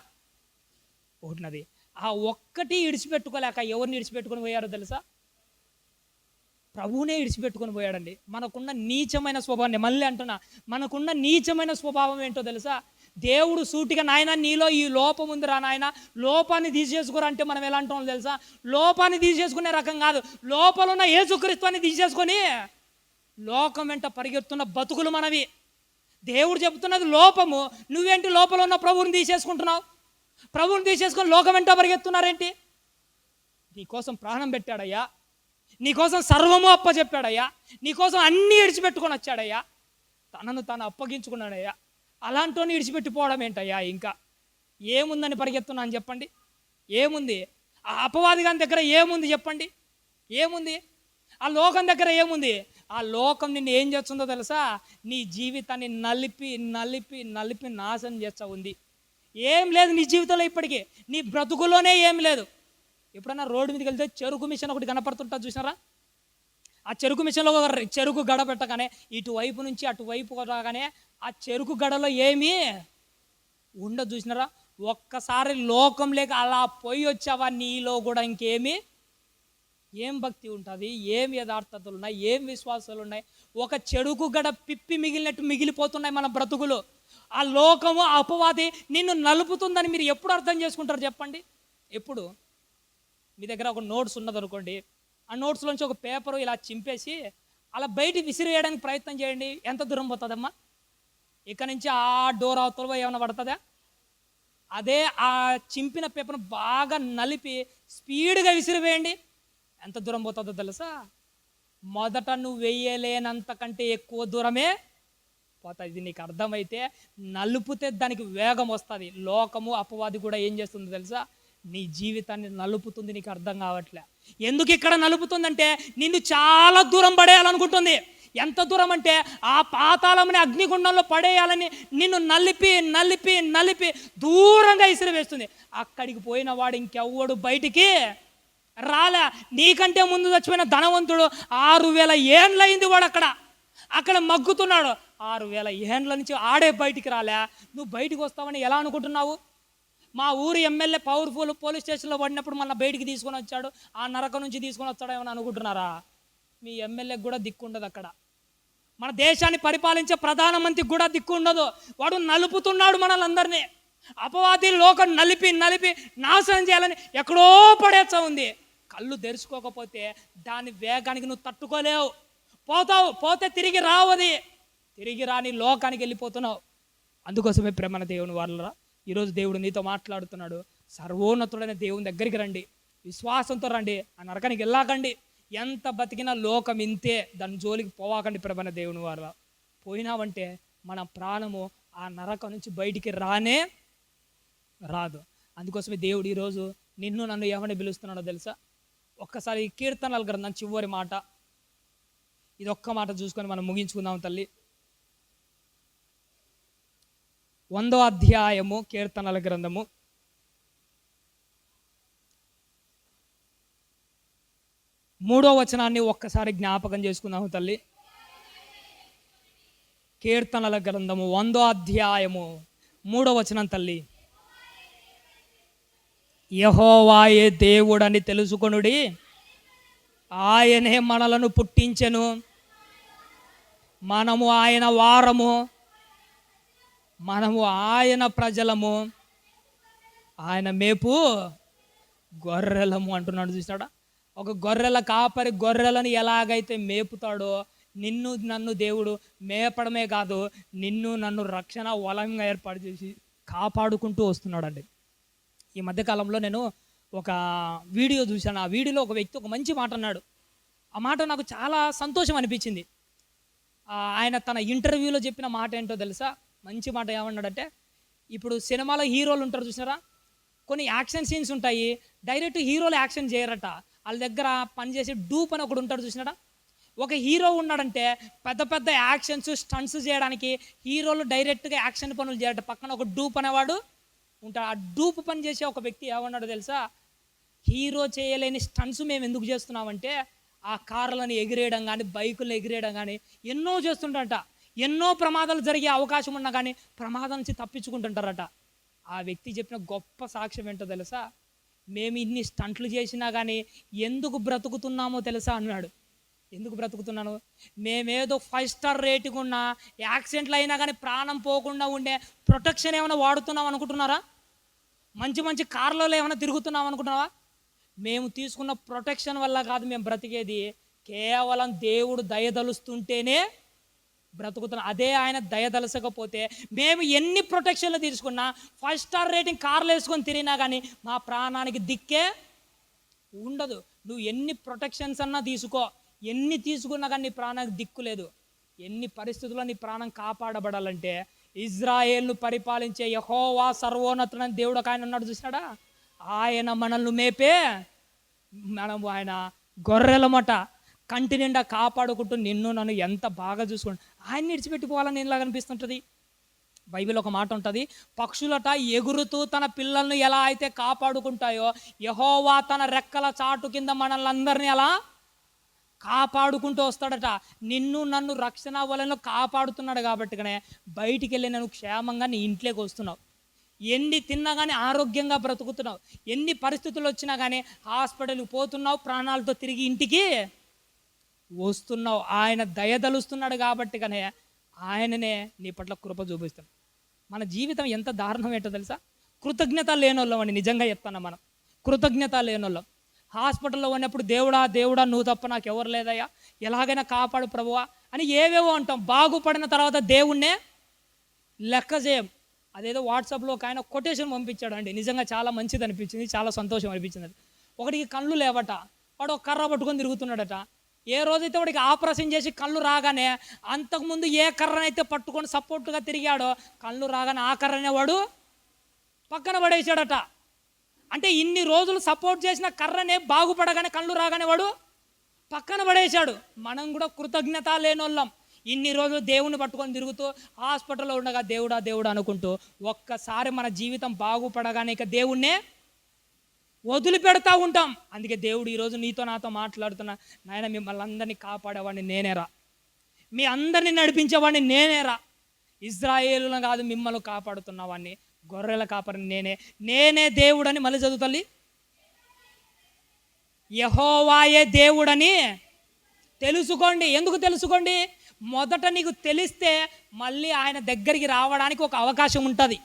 ఉంటున్నది. ఆ ఒక్కటి ఇడిచిపెట్టుకోలేక ఎవరిని ఇడిచిపెట్టుకొని పోయారో తెలుసా? ప్రభువునే ఇడిచిపెట్టుకొని పోయాడండి. మనకున్న నీచమైన స్వభావాన్ని, మళ్ళీ అంటున్నా, మనకున్న నీచమైన స్వభావం ఏంటో తెలుసా? దేవుడు సూటిగా, నాయన నీలో ఈ లోపం ఉందిరా నాయన, లోపాన్ని తీసేసుకోరా అంటే మనం ఎలా అంటామో తెలుసా? లోపాన్ని తీసేసుకునే రకం కాదు, లోపల ఉన్న యేసుక్రీస్తుని తీసేసుకొని లోకం వెంట పరిగెత్తున్న బతుకులు మనవి. దేవుడు చెబుతున్నది లోపము, నువ్వేంటి లోపల ఉన్న ప్రభువుని తీసేసుకుంటున్నావు? ప్రభువుని తీసేసుకొని లోకం వెంట పరిగెత్తున్నారేంటి? నీకోసం ప్రాణం పెట్టాడయ్యా, నీకోసం సర్వము అప్పచెప్పాడయ్యా, నీకోసం అన్నీ ఇడిచిపెట్టుకొని వచ్చాడయ్యా, తనను తాను అప్పగించుకున్నాడయ్యా. అలాంటి ఇడిచిపెట్టిపోవడం ఏంటయ్యా? ఇంకా ఏముందని పరిగెత్తున్నాను చెప్పండి? ఏముంది? ఆ అపవాది గాని దగ్గర ఏముంది చెప్పండి? ఏముంది? ఆ లోకం దగ్గర ఏముంది? ఆ లోకం నిన్ను ఏం చేస్తుందో తెలుసా? నీ జీవితాన్ని నలిపి నలిపి నలిపి నాశనం చేస్తూ ఉంది. ఏం లేదు నీ జీవితంలో ఇప్పటికీ, నీ బ్రతుకులోనే ఏం లేదు. ఎప్పుడన్నా రోడ్డు మీదకి వెళ్తే చెరుకు మిషన్ ఒకటి కనపడుతుంటుంది చూసినారా? ఆ చెరుకు మిషన్లో ఒక చెరుకు గడ పెట్టగానే ఇటువైపు నుంచి అటువైపు రాగానే ఆ చెరుకు గడలో ఏమీ ఉండదు చూసినారా? ఒక్కసారి లోకం లేక అలా పోయి వచ్చావా, నీలో కూడా ఇంకేమీ ఏం భక్తి ఉంటుంది, ఏం యథార్థతలు ఉన్నాయి, ఏం విశ్వాసాలు ఉన్నాయి? ఒక చెడుకు గడ పిప్పి మిగిలినట్టు మిగిలిపోతున్నాయి మన బ్రతుకులు. ఆ లోకము, ఆ అపవాది నిన్ను నలుపుతుందని మీరు ఎప్పుడు అర్థం చేసుకుంటారు చెప్పండి? ఎప్పుడు? మీ దగ్గర ఒక నోట్స్ ఉన్నదనుకోండి, ఆ నోట్స్లోంచి ఒక పేపరు ఇలా చింపేసి అలా బయటికి విసిరేయడానికి ప్రయత్నం చేయండి. ఎంత దూరం పోతుందమ్మా? ఇక్కడ నుంచి ఆ డోర్ అవతల ఏమైనా పడుతుందా? అదే ఆ చింపిన పేపర్ను బాగా నలిపి స్పీడ్గా విసిరివేయండి, ఎంత దూరం పోతుందో తెలుసా? మొదట నువ్వు వెయ్యలేనంతకంటే ఎక్కువ దూరమే పోతుంది. ఇది నీకు అర్థమైతే నలుపుతే దానికి వేగం వస్తుంది. లోకము, అపవాది కూడా ఏం చేస్తుందో తెలుసా? నీ జీవితాన్ని నలుపుతుంది. నీకు అర్థం కావట్లే. ఎందుకు ఇక్కడ నలుపుతుందంటే నిన్ను చాలా దూరం పడేయాలనుకుంటుంది. ఎంత దూరం అంటే ఆ పాతాళమనే అగ్నిగుండంలో పడేయాలని నిన్ను నలిపి నలిపి నలిపి దూరంగా ఇసిరివేస్తుంది. అక్కడికి పోయిన వాడు ఇంకెవ్వడు బయటికి రాలే. నీకంటే ముందు చచ్చిపోయిన ధనవంతుడు 6000 ఏండ్లయింది వాడు అక్కడ మగ్గుతున్నాడు. 6000 ఏండ్ల నుంచి ఆడే బయటికి రాలే. నువ్వు బయటికి వస్తావని ఎలా అనుకుంటున్నావు? మా ఊరు ఎమ్మెల్యే పవర్ఫుల్ పోలీస్ స్టేషన్లో పడినప్పుడు మన బయటికి తీసుకొని వచ్చాడు, ఆ నరకం నుంచి తీసుకొని వస్తాడు ఏమని అనుకుంటున్నారా? మీ ఎమ్మెల్యేకి కూడా దిక్కు ఉండదు అక్కడ. మన దేశాన్ని పరిపాలించే ప్రధానమంత్రికి కూడా దిక్కు ఉండదు. వాడు నలుపుతున్నాడు మనల్ని. అపవాది లోకం నలిపి నలిపి నాశనం చేయాలని ఎక్కడో పడేస్తా ఉంది. కళ్ళు తెరుచుకోకపోతే దాని వేగానికి నువ్వు తట్టుకోలేవు, పోతావు. పోతే తిరిగి రావది, తిరిగి రాని లోకానికి వెళ్ళిపోతున్నావు. అందుకోసమే ప్రేమన దేవుని వాళ్ళరా, ఈరోజు దేవుడు నీతో మాట్లాడుతున్నాడు. సర్వోన్నతుడైన దేవుని దగ్గరికి రండి, విశ్వాసంతో రండి, ఆ నరకానికి వెళ్ళాకండి. ఎంత బతికినా లోకం ఇంతే, దాని జోలికి పోవాకండి ప్రేమన దేవుని వాళ్ళ. పోయినావంటే మన ప్రాణము ఆ నరకం నుంచి బయటికి రానే రాదు. అందుకోసమే దేవుడు ఈరోజు నిన్ను నన్ను ఏమని పిలుస్తున్నాడో తెలుసా? ఒక్కసారి కీర్తనల గ్రంథం చివరి మాట, ఇది ఒక్క మాట చూసుకొని మనం ముగించుకుందాం తల్లి. 100వ అధ్యాయము కీర్తనల గ్రంథము 3వ వచనాన్ని ఒక్కసారి జ్ఞాపకం చేసుకుందాము తల్లి. కీర్తనల గ్రంథము 100వ అధ్యాయము 3వ వచనం తల్లి. యెహోవాయే దేవుడని తెలుసుకొనుడి, ఆయనే మనలను పుట్టించెను, మనము ఆయన వారము, మనము ఆయన ప్రజలము, ఆయన మేపు గొర్రెలము అంటున్నాడు. చూసాడా? ఒక గొర్రెల కాపరి గొర్రెలను ఎలాగైతే మేపుతాడో, నిన్ను నన్ను దేవుడు మేపడమే కాదు, నిన్ను నన్ను రక్షణ వలంగా ఏర్పాటు చేసి కాపాడుకుంటూ వస్తున్నాడండి. ఈ మధ్యకాలంలో నేను ఒక వీడియో చూశాను. ఆ వీడియోలో ఒక వ్యక్తి ఒక మంచి మాట అన్నాడు. ఆ మాట నాకు చాలా సంతోషం అనిపించింది. ఆయన తన ఇంటర్వ్యూలో చెప్పిన మాట ఏంటో తెలుసా? మంచి మాట ఏమన్నాడంటే, ఇప్పుడు సినిమాలో హీరోలు ఉంటారు చూసినారా, కొన్ని యాక్షన్ సీన్స్ ఉంటాయి, డైరెక్ట్ హీరోలు యాక్షన్ చేయరట, వాళ్ళ దగ్గర పనిచేసే డూప్ అని ఒకడు ఉంటాడు చూసినారా. ఒక హీరో ఉన్నాడంటే పెద్ద పెద్ద యాక్షన్స్ స్టంట్స్ చేయడానికి హీరోలు డైరెక్ట్గా యాక్షన్ పనులు చేయట, పక్కన ఒక డూప్ అనేవాడు ఉంటాడు. ఆ డూప్ పని చేసే ఒక వ్యక్తి ఏమన్నాడు తెలుసా? హీరో చేయలేని స్టంట్స్ మేము ఎందుకు చేస్తున్నామంటే ఆ కార్లను ఎగిరేయడం కానీ బైకులను ఎగిరేయడం కానీ ఎన్నో చేస్తుంటారట. ఎన్నో ప్రమాదాలు జరిగే అవకాశం ఉన్నా కానీ ప్రమాదం నుంచి తప్పించుకుంటుంటారట. ఆ వ్యక్తి చెప్పిన గొప్ప సాక్ష్యం ఏంటో తెలుసా? మేము ఇన్ని స్టంట్లు చేసినా కానీ ఎందుకు బ్రతుకుతున్నామో తెలుసా అన్నాడు. ఎందుకు బ్రతుకుతున్నాను? మేమేదో 5 స్టార్ రేటింగ్ ఉన్న యాక్సిడెంట్లు అయినా కానీ ప్రాణం పోకుండా ఉండే ప్రొటెక్షన్ ఏమైనా వాడుతున్నాం అనుకుంటున్నారా? మంచి మంచి కార్లలో ఏమైనా తిరుగుతున్నాం అనుకుంటున్నావా? మేము తీసుకున్న ప్రొటెక్షన్ వల్ల కాదు మేము బ్రతికేది, కేవలం దేవుడు దయదలుస్తుంటేనే బ్రతుకుతున్నాం. అదే ఆయన దయదలసకపోతే మేము ఎన్ని ప్రొటెక్షన్లు తీసుకున్నా 5 స్టార్ రేటింగ్ కార్లు వేసుకొని తిరిగినా కానీ మా ప్రాణానికి దిక్కే ఉండదు. నువ్వు ఎన్ని ప్రొటెక్షన్స్ అన్నా తీసుకో, ఎన్ని తీసుకున్నా కానీ నీ ప్రాణానికి దిక్కు లేదు. ఎన్ని పరిస్థితుల్లో నీ ప్రాణం కాపాడబడాలంటే ఇజ్రాయేల్ను పరిపాలించే యెహోవా సర్వోన్నతుడైన దేవుడు ఒక ఆయన ఉన్నాడు చూసినాడా? ఆయన మనల్ని మేపే ఆయన గొర్రెలమట కంటి నిండా కాపాడుకుంటూ నిన్ను నన్ను ఎంత బాగా చూసుకోండి. ఆయన్ని విడిచిపెట్టిపోవాలని ఇలాగ అనిపిస్తుంటుంది. బైబిల్ ఒక మాట ఉంటుంది, పక్షులట ఎగురుతూ తన పిల్లల్ని ఎలా అయితే కాపాడుకుంటాయో యెహోవా తన రెక్కల చాటు కింద మనల్ని అందరినీ అలా కాపాడుకుంటూ వస్తాడట. నిన్ను నన్ను రక్షణ వలన కాపాడుతున్నాడు కాబట్టిగానే బయటికి వెళ్ళి నేను క్షేమంగా నీ ఇంట్లోకి వస్తున్నావు. ఎన్ని తిన్నా కానీ ఆరోగ్యంగా బ్రతుకుతున్నావు. ఎన్ని పరిస్థితులు వచ్చినా కానీ హాస్పిటల్కి పోతున్నావు, ప్రాణాలతో తిరిగి ఇంటికి వస్తున్నావు. ఆయన దయదలుస్తున్నాడు కాబట్టిగానే ఆయననే నీ పట్ల కృప చూపిస్తాం. మన జీవితం ఎంత దారుణం ఏంటో తెలుసా? కృతజ్ఞత లేనోళ్ళం అని నిజంగా చెప్తాను. మనం కృతజ్ఞత లేనోళ్ళం. హాస్పిటల్లో ఉన్నప్పుడు దేవుడా దేవుడా నువ్వు తప్ప నాకు ఎవరు లేదయ్యా, ఎలాగైనా కాపాడు ప్రభువా అని ఏవేవో అంటాం. బాగుపడిన తర్వాత దేవుణ్ణే లెక్క చేయం. అదేదో వాట్సాప్లో ఒక ఆయన కొటేషన్ పంపించాడు అండి, నిజంగా చాలా మంచిది అనిపించింది, చాలా సంతోషం అనిపించింది. ఒకటికి కళ్ళు లేవట, వాడు ఒక కర్ర పట్టుకొని తిరుగుతున్నాడట. ఏ రోజైతే వాడికి ఆపరేషన్ చేసి కళ్ళు రాగానే అంతకుముందు ఏ కర్రనైతే పట్టుకొని సపోర్ట్గా తిరిగాడో కళ్ళు రాగానే ఆ కర్రనే వాడు పక్కన పడేసాడట. అంటే ఇన్ని రోజులు సపోర్ట్ చేసిన కర్రనే బాగుపడగానే కళ్ళు రాగానే వాడు పక్కన పడేశాడు. మనం కూడా కృతజ్ఞత లేనోళ్ళం. ఇన్ని రోజులు దేవుని పట్టుకొని తిరుగుతూ హాస్పిటల్లో ఉండగా దేవుడా దేవుడా అనుకుంటూ ఒక్కసారి మన జీవితం బాగుపడగానే ఇక దేవుణ్ణే వదిలిపెడతా ఉంటాం. అందుకే దేవుడు ఈరోజు నీతో నాతో మాట్లాడుతున్నా, నాయన మిమ్మల్ని అందరినీ కాపాడేవాడిని నేనేరా, మీ అందరినీ నడిపించేవాడిని నేనేరా, ఇజ్రాయేలును కాదు మిమ్మల్ని కాపాడుతున్నవాడిని, గొర్రెల కాపరిని నేనే దేవుడని. మళ్ళీ చదువుతల్లి, యెహోవాయే దేవుడని తెలుసుకోండి. ఎందుకు తెలుసుకోండి? మొదట నీకు తెలిస్తే మళ్ళీ ఆయన దగ్గరికి రావడానికి ఒక అవకాశం ఉంటుంది.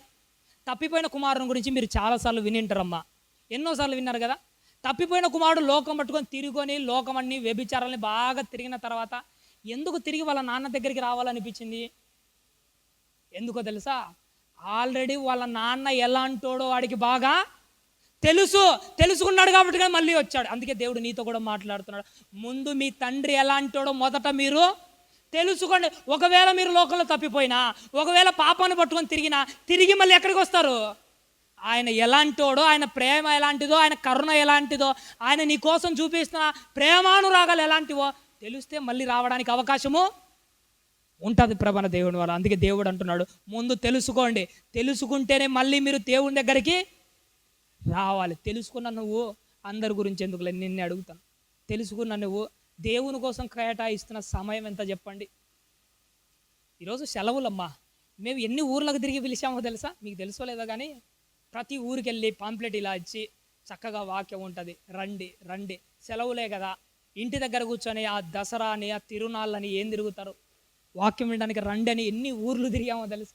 తప్పిపోయిన కుమారుని గురించి మీరు చాలాసార్లు వినింటారమ్మా, ఎన్నోసార్లు విన్నారు కదా. తప్పిపోయిన కుమారుడు లోకం పట్టుకొని తిరుగుకొని లోకమన్ని వ్యభిచారాలని బాగా తిరిగిన తర్వాత ఎందుకు తిరిగి వాళ్ళ నాన్న దగ్గరికి రావాలనిపించింది? ఎందుకో తెలుసా? ఆల్రెడీ వాళ్ళ నాన్న ఎలాంటోడో వాడికి బాగా తెలుసుకున్నాడు కాబట్టి కానీ మళ్ళీ వచ్చాడు. అందుకే దేవుడు నీతో కూడా మాట్లాడుతున్నాడు, ముందు మీ తండ్రి ఎలాంటోడో మొదట మీరు తెలుసుకోండి. ఒకవేళ మీరు లోకంలో తప్పిపోయినా, ఒకవేళ పాపాన్ని పట్టుకొని తిరిగి మళ్ళీ ఎక్కడికి వస్తారు? ఆయన ఎలాంటోడో, ఆయన ప్రేమ ఎలాంటిదో, ఆయన కరుణ ఎలాంటిదో, ఆయన నీ కోసం చూపిస్తున్న ప్రేమానురాగాలు ఎలాంటివో తెలిస్తే మళ్ళీ రావడానికి అవకాశము ఉంటుంది ప్రభన దేవుని వల్ల. అందుకే దేవుడు అంటున్నాడు, ముందు తెలుసుకోండి. తెలుసుకుంటేనే మళ్ళీ మీరు దేవుని దగ్గరికి రావాలి. తెలుసుకున్న నువ్వు అందరి గురించి ఎందుకులే, నిన్నే అడుగుతాను, తెలుసుకున్న నువ్వు దేవుని కోసం కేటాయిస్తున్న సమయం ఎంత చెప్పండి? ఈరోజు సెలవులమ్మా, మేము ఎన్ని ఊర్లకు తిరిగి పిలిచామో తెలుసా? మీకు తెలుసో లేదో కానీ ప్రతి ఊరికి వెళ్ళి పాంప్లెట్ ఇలా ఇచ్చి చక్కగా వాక్యం ఉంటుంది, రండి రండి, సెలవులే కదా, ఇంటి దగ్గర కూర్చొని ఆ దసరా అని ఆ తిరునాళ్ళని ఏం తిరుగుతారు, వాక్యం వినడానికి రండి అని ఎన్ని ఊర్లు తిరిగామో తెలుసు.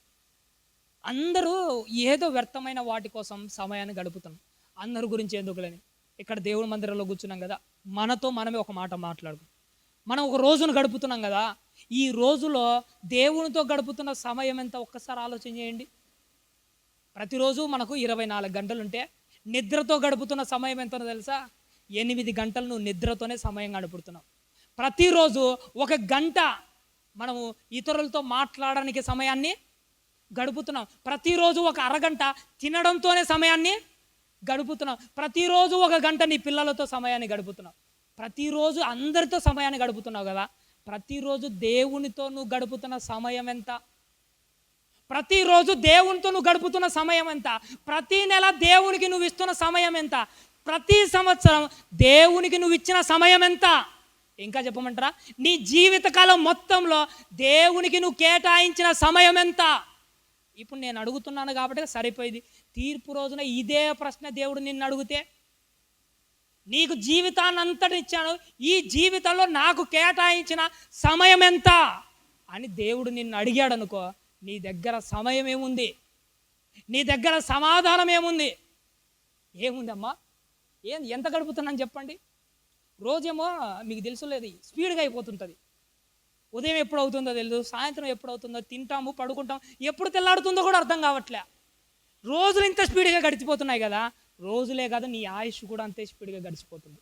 అందరూ ఏదో వ్యర్థమైన వాటి కోసం సమయాన్ని గడుపుతాం. అందరి గురించి ఎందుకులేని ఇక్కడ దేవుని మందిరంలో కూర్చున్నాం కదా, మనతో మనమే ఒక మాట మాట్లాడుకుంటాం. మనం ఒక రోజును గడుపుతున్నాం కదా, ఈ రోజులో దేవునితో గడుపుతున్న సమయం ఎంత ఒక్కసారి ఆలోచన చేయండి. ప్రతిరోజు మనకు 24 గంటలు ఉంటే నిద్రతో గడుపుతున్న సమయం ఎంతో తెలుసా? 8 గంటలు నువ్వు నిద్రతోనే సమయం గడుపుతున్నావు. ప్రతిరోజు 1 గంట మనము ఇతరులతో మాట్లాడడానికి సమయాన్ని గడుపుతున్నాం. ప్రతిరోజు 1 అరగంట తినడంతోనే సమయాన్ని గడుపుతున్నాం. ప్రతిరోజు 1 గంట నీ పిల్లలతో సమయాన్ని గడుపుతున్నావు. ప్రతిరోజు అందరితో సమయాన్ని గడుపుతున్నావు కదా. ప్రతిరోజు దేవునితో నువ్వు గడుపుతున్న సమయం ఎంత? ప్రతిరోజు దేవునితో నువ్వు గడుపుతున్న సమయం ఎంత? ప్రతి నెల దేవునికి నువ్వు ఇస్తున్న సమయం ఎంత? ప్రతి సంవత్సరం దేవునికి నువ్వు ఇచ్చిన సమయం ఎంత? ఇంకా చెప్పమంటారా? నీ జీవితకాలం మొత్తంలో దేవునికి నువ్వు కేటాయించిన సమయం ఎంత? ఇప్పుడు నేను అడుగుతున్నాను కాబట్టి సరిపోయింది. తీర్పు రోజున ఇదే ప్రశ్న దేవుడు నిన్ను అడిగితే, నీకు జీవితాన్ని అంతటి ఇచ్చాను, ఈ జీవితంలో నాకు కేటాయించిన సమయం ఎంత అని దేవుడు నిన్ను అడిగాడు అనుకో, నీ దగ్గర సమయం ఏముంది? నీ దగ్గర సమాధానం ఏముంది? ఏముందమ్మా? ఎంత గడుపుతున్నాను చెప్పండి? రోజేమో మీకు తెలుసు లేదు, స్పీడ్గా అయిపోతుంటుంది. ఉదయం ఎప్పుడు అవుతుందో తెలియదు, సాయంత్రం ఎప్పుడు అవుతుందో, తింటాము పడుకుంటాం, ఎప్పుడు తెల్లాడుతుందో కూడా అర్థం కావట్లే. రోజులు ఇంత స్పీడ్గా గడిచిపోతున్నాయి కదా. రోజులే కాదు, నీ ఆయుష్ కూడా అంతే స్పీడ్గా గడిచిపోతుంది.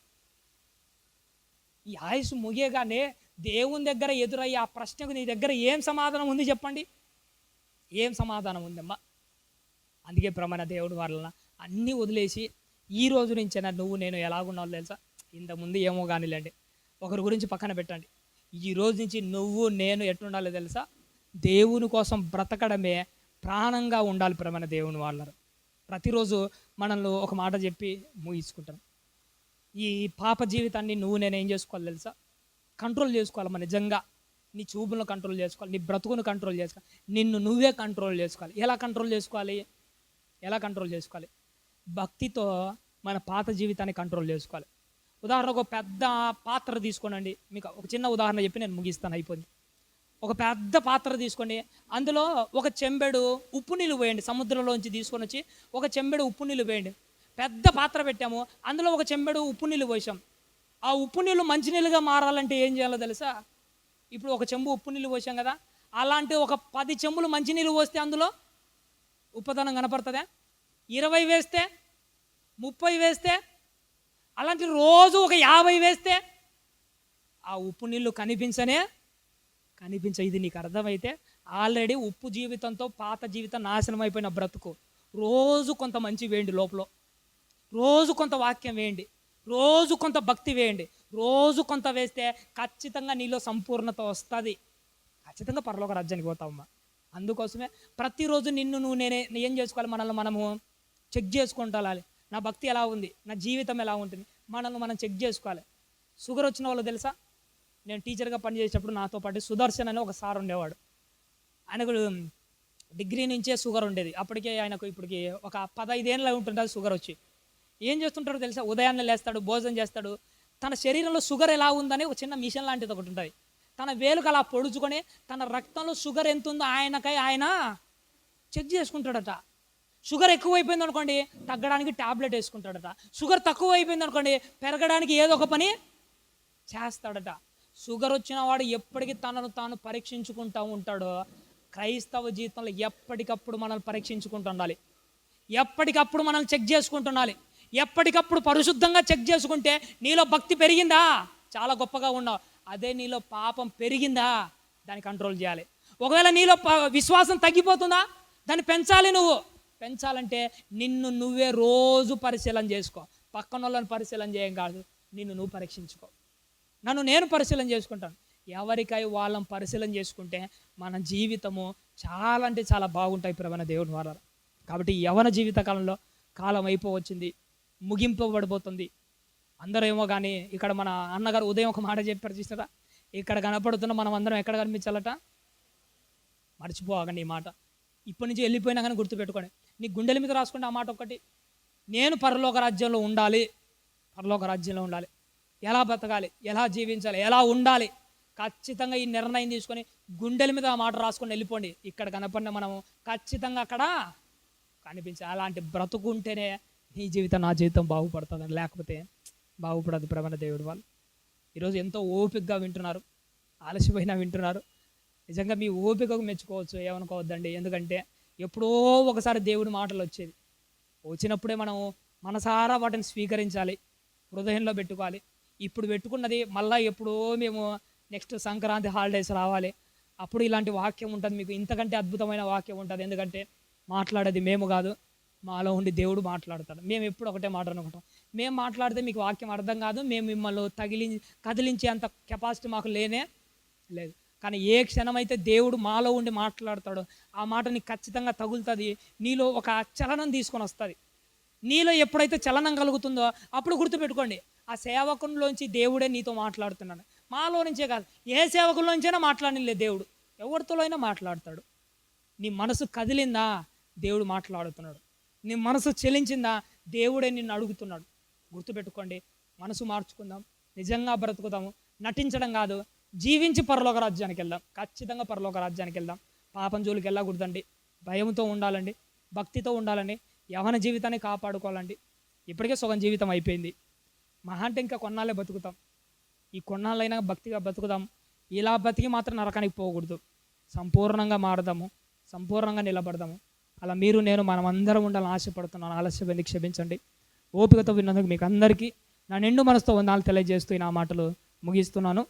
ఈ ఆయుష్ ముగియగానే దేవుని దగ్గర ఎదురయ్యే ఆ ప్రశ్నకు నీ దగ్గర ఏం సమాధానం ఉంది చెప్పండి? ఏం సమాధానం ఉందమ్మా? అందుకే ప్రమాణ దేవుడు వాళ్ళ అన్నీ వదిలేసి ఈ రోజు నుంచైనా నువ్వు నేను ఎలాగున్నావు తెలుసా? ఇంతకుముందు ఏమో కానిలేండి, ఒకరి గురించి పక్కన పెట్టండి. ఈ రోజు నుంచి నువ్వు నేను ఎట్లుండాలో తెలుసా? దేవుని కోసం బ్రతకడమే ప్రాణంగా ఉండాలి. ప్రమాణ దేవుని వాళ్ళ ప్రతిరోజు మనల్ని ఒక మాట చెప్పి ముగించుకుంటాం. ఈ పాప జీవితాన్ని నువ్వు నేను ఏం చేసుకోవాలి తెలుసా? కంట్రోల్ చేసుకోవాలి. మన నిజంగా నీ చూపులను కంట్రోల్ చేసుకోవాలి, నీ బ్రతుకును కంట్రోల్ చేసుకోవాలి, నిన్ను నువ్వే కంట్రోల్ చేసుకోవాలి. ఎలా కంట్రోల్ చేసుకోవాలి? ఎలా కంట్రోల్ చేసుకోవాలి? భక్తితో మన పాత జీవితాన్ని కంట్రోల్ చేసుకోవాలి. ఉదాహరణకు ఒక పెద్ద పాత్ర తీసుకోనండి, మీకు ఒక చిన్న ఉదాహరణ చెప్పి నేను ముగిస్తాను, అయిపోయింది. ఒక పెద్ద పాత్ర తీసుకోండి, అందులో ఒక చెంబెడు ఉప్పు నీళ్ళు పోయండి. సముద్రంలోంచి తీసుకొని వచ్చి ఒక చెంబెడు ఉప్పు నీళ్ళు పోయండి. పెద్ద పాత్ర పెట్టాము, అందులో ఒక చెంబెడు ఉప్పు నీళ్ళు పోసాం. ఆ ఉప్పు నీళ్ళు మంచినీళ్ళుగా మారాలంటే ఏం చేయాలో తెలుసా? ఇప్పుడు ఒక చెంబు ఉప్పు నీళ్ళు పోసాం కదా, అలాంటి ఒక 10 చెంబులు మంచినీళ్ళు పోస్తే అందులో ఉప్పుదనం కనపడుతుందా? 20 వేస్తే, 30 వేస్తే, అలాంటి రోజు ఒక 50 వేస్తే ఆ ఉప్పు నీళ్ళు కనిపించనే కనిపించ. ఇది నీకు అర్థమైతే ఆల్రెడీ ఉప్పు జీవితంతో పాత జీవితం నాశనం అయిపోయిన బ్రతుకు. రోజు కొంత మంచి వేయండి లోపల, రోజు కొంత వాక్యం వేయండి, రోజు కొంత భక్తి వేయండి, రోజు కొంత వేస్తే ఖచ్చితంగా నీలో సంపూర్ణత వస్తుంది. ఖచ్చితంగా పరలోక రాజ్యానికి పోతావమ్మా. అందుకోసమే ప్రతిరోజు నిన్ను నువ్వు నేనే ఏం చేసుకోవాలి? మనల్ని మనము చెక్ చేసుకుంటాలి. నా భక్తి ఎలా ఉంది, నా జీవితం ఎలా ఉంటుంది, మనల్ని మనం చెక్ చేసుకోవాలి. షుగర్ వచ్చిన వాళ్ళు తెలుసా? నేను టీచర్గా పనిచేసేటప్పుడు నాతో పాటు సుదర్శన్ అని ఒక సార్ ఉండేవాడు. ఆయనకు డిగ్రీ నుంచే షుగర్ ఉండేది. అప్పటికే ఆయనకు ఇప్పటికి ఒక 15 ఏళ్ళ ఉంటుంటుంది షుగర్ వచ్చి. ఏం చేస్తుంటాడో తెలుసా? ఉదయాన్నే లేస్తాడు, భోజనం చేస్తాడు, తన శరీరంలో షుగర్ ఎలా ఉందని ఒక చిన్న మిషన్ లాంటిది ఒకటి ఉంటుంది. తన వేలుకు అలా పొడుచుకొని తన రక్తంలో షుగర్ ఎంత ఉందో ఆయన చెక్ చేసుకుంటాడట. షుగర్ ఎక్కువైపోయింది అనుకోండి, తగ్గడానికి ట్యాబ్లెట్ వేసుకుంటాడట. షుగర్ తక్కువ అయిపోయింది అనుకోండి, పెరగడానికి ఏదో ఒక పని చేస్తాడట. షుగర్ వచ్చిన వాడు ఎప్పటికీ తనను తాను పరీక్షించుకుంటూ ఉంటాడో, క్రైస్తవ జీవితంలో ఎప్పటికప్పుడు మనల్ని పరీక్షించుకుంటూ ఉండాలి. ఎప్పటికప్పుడు మనల్ని చెక్ చేసుకుంటుండాలి. ఎప్పటికప్పుడు పరిశుద్ధంగా చెక్ చేసుకుంటే నీలో భక్తి పెరిగిందా? చాలా గొప్పగా ఉన్నావు. అదే నీలో పాపం పెరిగిందా? దాన్ని కంట్రోల్ చేయాలి. ఒకవేళ నీలో విశ్వాసం తగ్గిపోతుందా? దాన్ని పెంచాలి. నువ్వు పెంచాలంటే నిన్ను నువ్వే రోజు పరిశీలన చేసుకో. పక్కన వాళ్ళని పరిశీలన చేయం కాదు, నిన్ను నువ్వు పరీక్షించుకో. నన్ను నేను పరిశీలన చేసుకుంటాను. ఎవరికై వాళ్ళని పరిశీలన చేసుకుంటే మన జీవితము చాలా అంటే చాలా బాగుంటాయి ప్రవణ దేవుని వారు. కాబట్టి యవన జీవిత కాలంలో కాలం అయిపోవచ్చింది, ముగింపబడిపోతుంది. అందరూ ఏమో కానీ ఇక్కడ మన అన్నగారు ఉదయం ఒక మాట చెప్పారు చూసారా? ఇక్కడ కనపడుతున్న మనం అందరం ఎక్కడ కనిపించాలట? మర్చిపోకండి ఈ మాట. ఇప్పటి నుంచి వెళ్ళిపోయినా కానీ గుర్తుపెట్టుకోండి. నీ గుండెల మీద రాసుకుంటే ఆ మాట ఒక్కటి, నేను పరలోక రాజ్యంలో ఉండాలి. పరలోక రాజ్యంలో ఉండాలి. ఎలా బతకాలి, ఎలా జీవించాలి, ఎలా ఉండాలి, ఖచ్చితంగా ఈ నిర్ణయం తీసుకొని గుండెల మీద ఆ మాట రాసుకొని వెళ్ళిపోండి. ఇక్కడ కనపడిన మనము ఖచ్చితంగా అక్కడ కనిపించాలి. అలాంటి బ్రతుకుంటేనే నీ జీవితం నా జీవితం బాగుపడుతుంది, లేకపోతే బాగుపడదు. ప్రవణ దేవుడు వాళ్ళు ఈరోజు ఎంతో ఓపికగా వింటున్నారు, ఆలస్యమైనా వింటున్నారు. నిజంగా మీ ఓపికకు మెచ్చుకోవచ్చు, ఏమనుకోవద్దండి. ఎందుకంటే ఎప్పుడో ఒకసారి దేవుడి మాటలు వచ్చేది, వచ్చినప్పుడే మనం మనసారా వాటిని స్వీకరించాలి, హృదయంలో పెట్టుకోవాలి. ఇప్పుడు పెట్టుకున్నది మళ్ళీ ఎప్పుడో మేము నెక్స్ట్ సంక్రాంతి హాలిడేస్ రావాలి, అప్పుడు ఇలాంటి వాక్యం ఉంటుంది, మీకు ఇంతకంటే అద్భుతమైన వాక్యం ఉంటుంది. ఎందుకంటే మాట్లాడేది మేము కాదు, మాలో ఉండి దేవుడు మాట్లాడతాడు. మేము ఎప్పుడు ఒకటే మాట అనుకుంటాం, మేము మాట్లాడితే మీకు వాక్యం అర్థం కాదు, మేము మిమ్మల్ని కదిలించే అంత కెపాసిటీ మాకు లేనే లేదు. కానీ ఏ క్షణమైతే దేవుడు మాలో ఉండి మాట్లాడతాడో ఆ మాట నీకు ఖచ్చితంగా తగులుతుంది, నీలో ఒక చలనం తీసుకొని వస్తుంది. నీలో ఎప్పుడైతే చలనం కలుగుతుందో అప్పుడు గుర్తుపెట్టుకోండి, ఆ సేవకునిలోంచి దేవుడే నీతో మాట్లాడుతున్నాడు. మాలో నుంచే కాదు, ఏ సేవకుల్లోంచైనా మాట్లాడలేదు దేవుడు, ఎవరితో అయినా మాట్లాడతాడు. నీ మనసు కదిలిందా, దేవుడు మాట్లాడుతున్నాడు. నీ మనసు చెలించిందా, దేవుడే నిన్ను అడుగుతున్నాడు. గుర్తుపెట్టుకోండి, మనసు మార్చుకుందాం, నిజంగా బ్రతుకుదాము, నటించడం కాదు, జీవించి పరలోక రాజ్యానికి వెళ్దాం. ఖచ్చితంగా పరలోక రాజ్యానికి వెళ్దాం. పాపం జోలికి వెళ్ళకూడదండి, భయంతో ఉండాలండి, భక్తితో ఉండాలండి, యవన జీవితాన్ని కాపాడుకోవాలండి. ఇప్పటికే సగం జీవితం అయిపోయింది, మహా అంటే ఇంకా కొన్నాళ్ళే బతుకుతాం. ఈ కొన్నాళ్ళైనా భక్తిగా బతుకుదాం. ఇలా బతికి మాత్రం నరకానికి పోకూడదు. సంపూర్ణంగా మారదాము, సంపూర్ణంగా నిలబడదాము. అలా మీరు నేను మనం అందరం ఉండాలని ఆశపడుతున్నాను. ఆలస్యం క్షమించండి. ఓపికతో విన్నందుకు మీకు అందరికీ నా నిండు మనసుతో వందనాలు తెలియజేస్తూ నా మాటలు ముగిస్తున్నాను.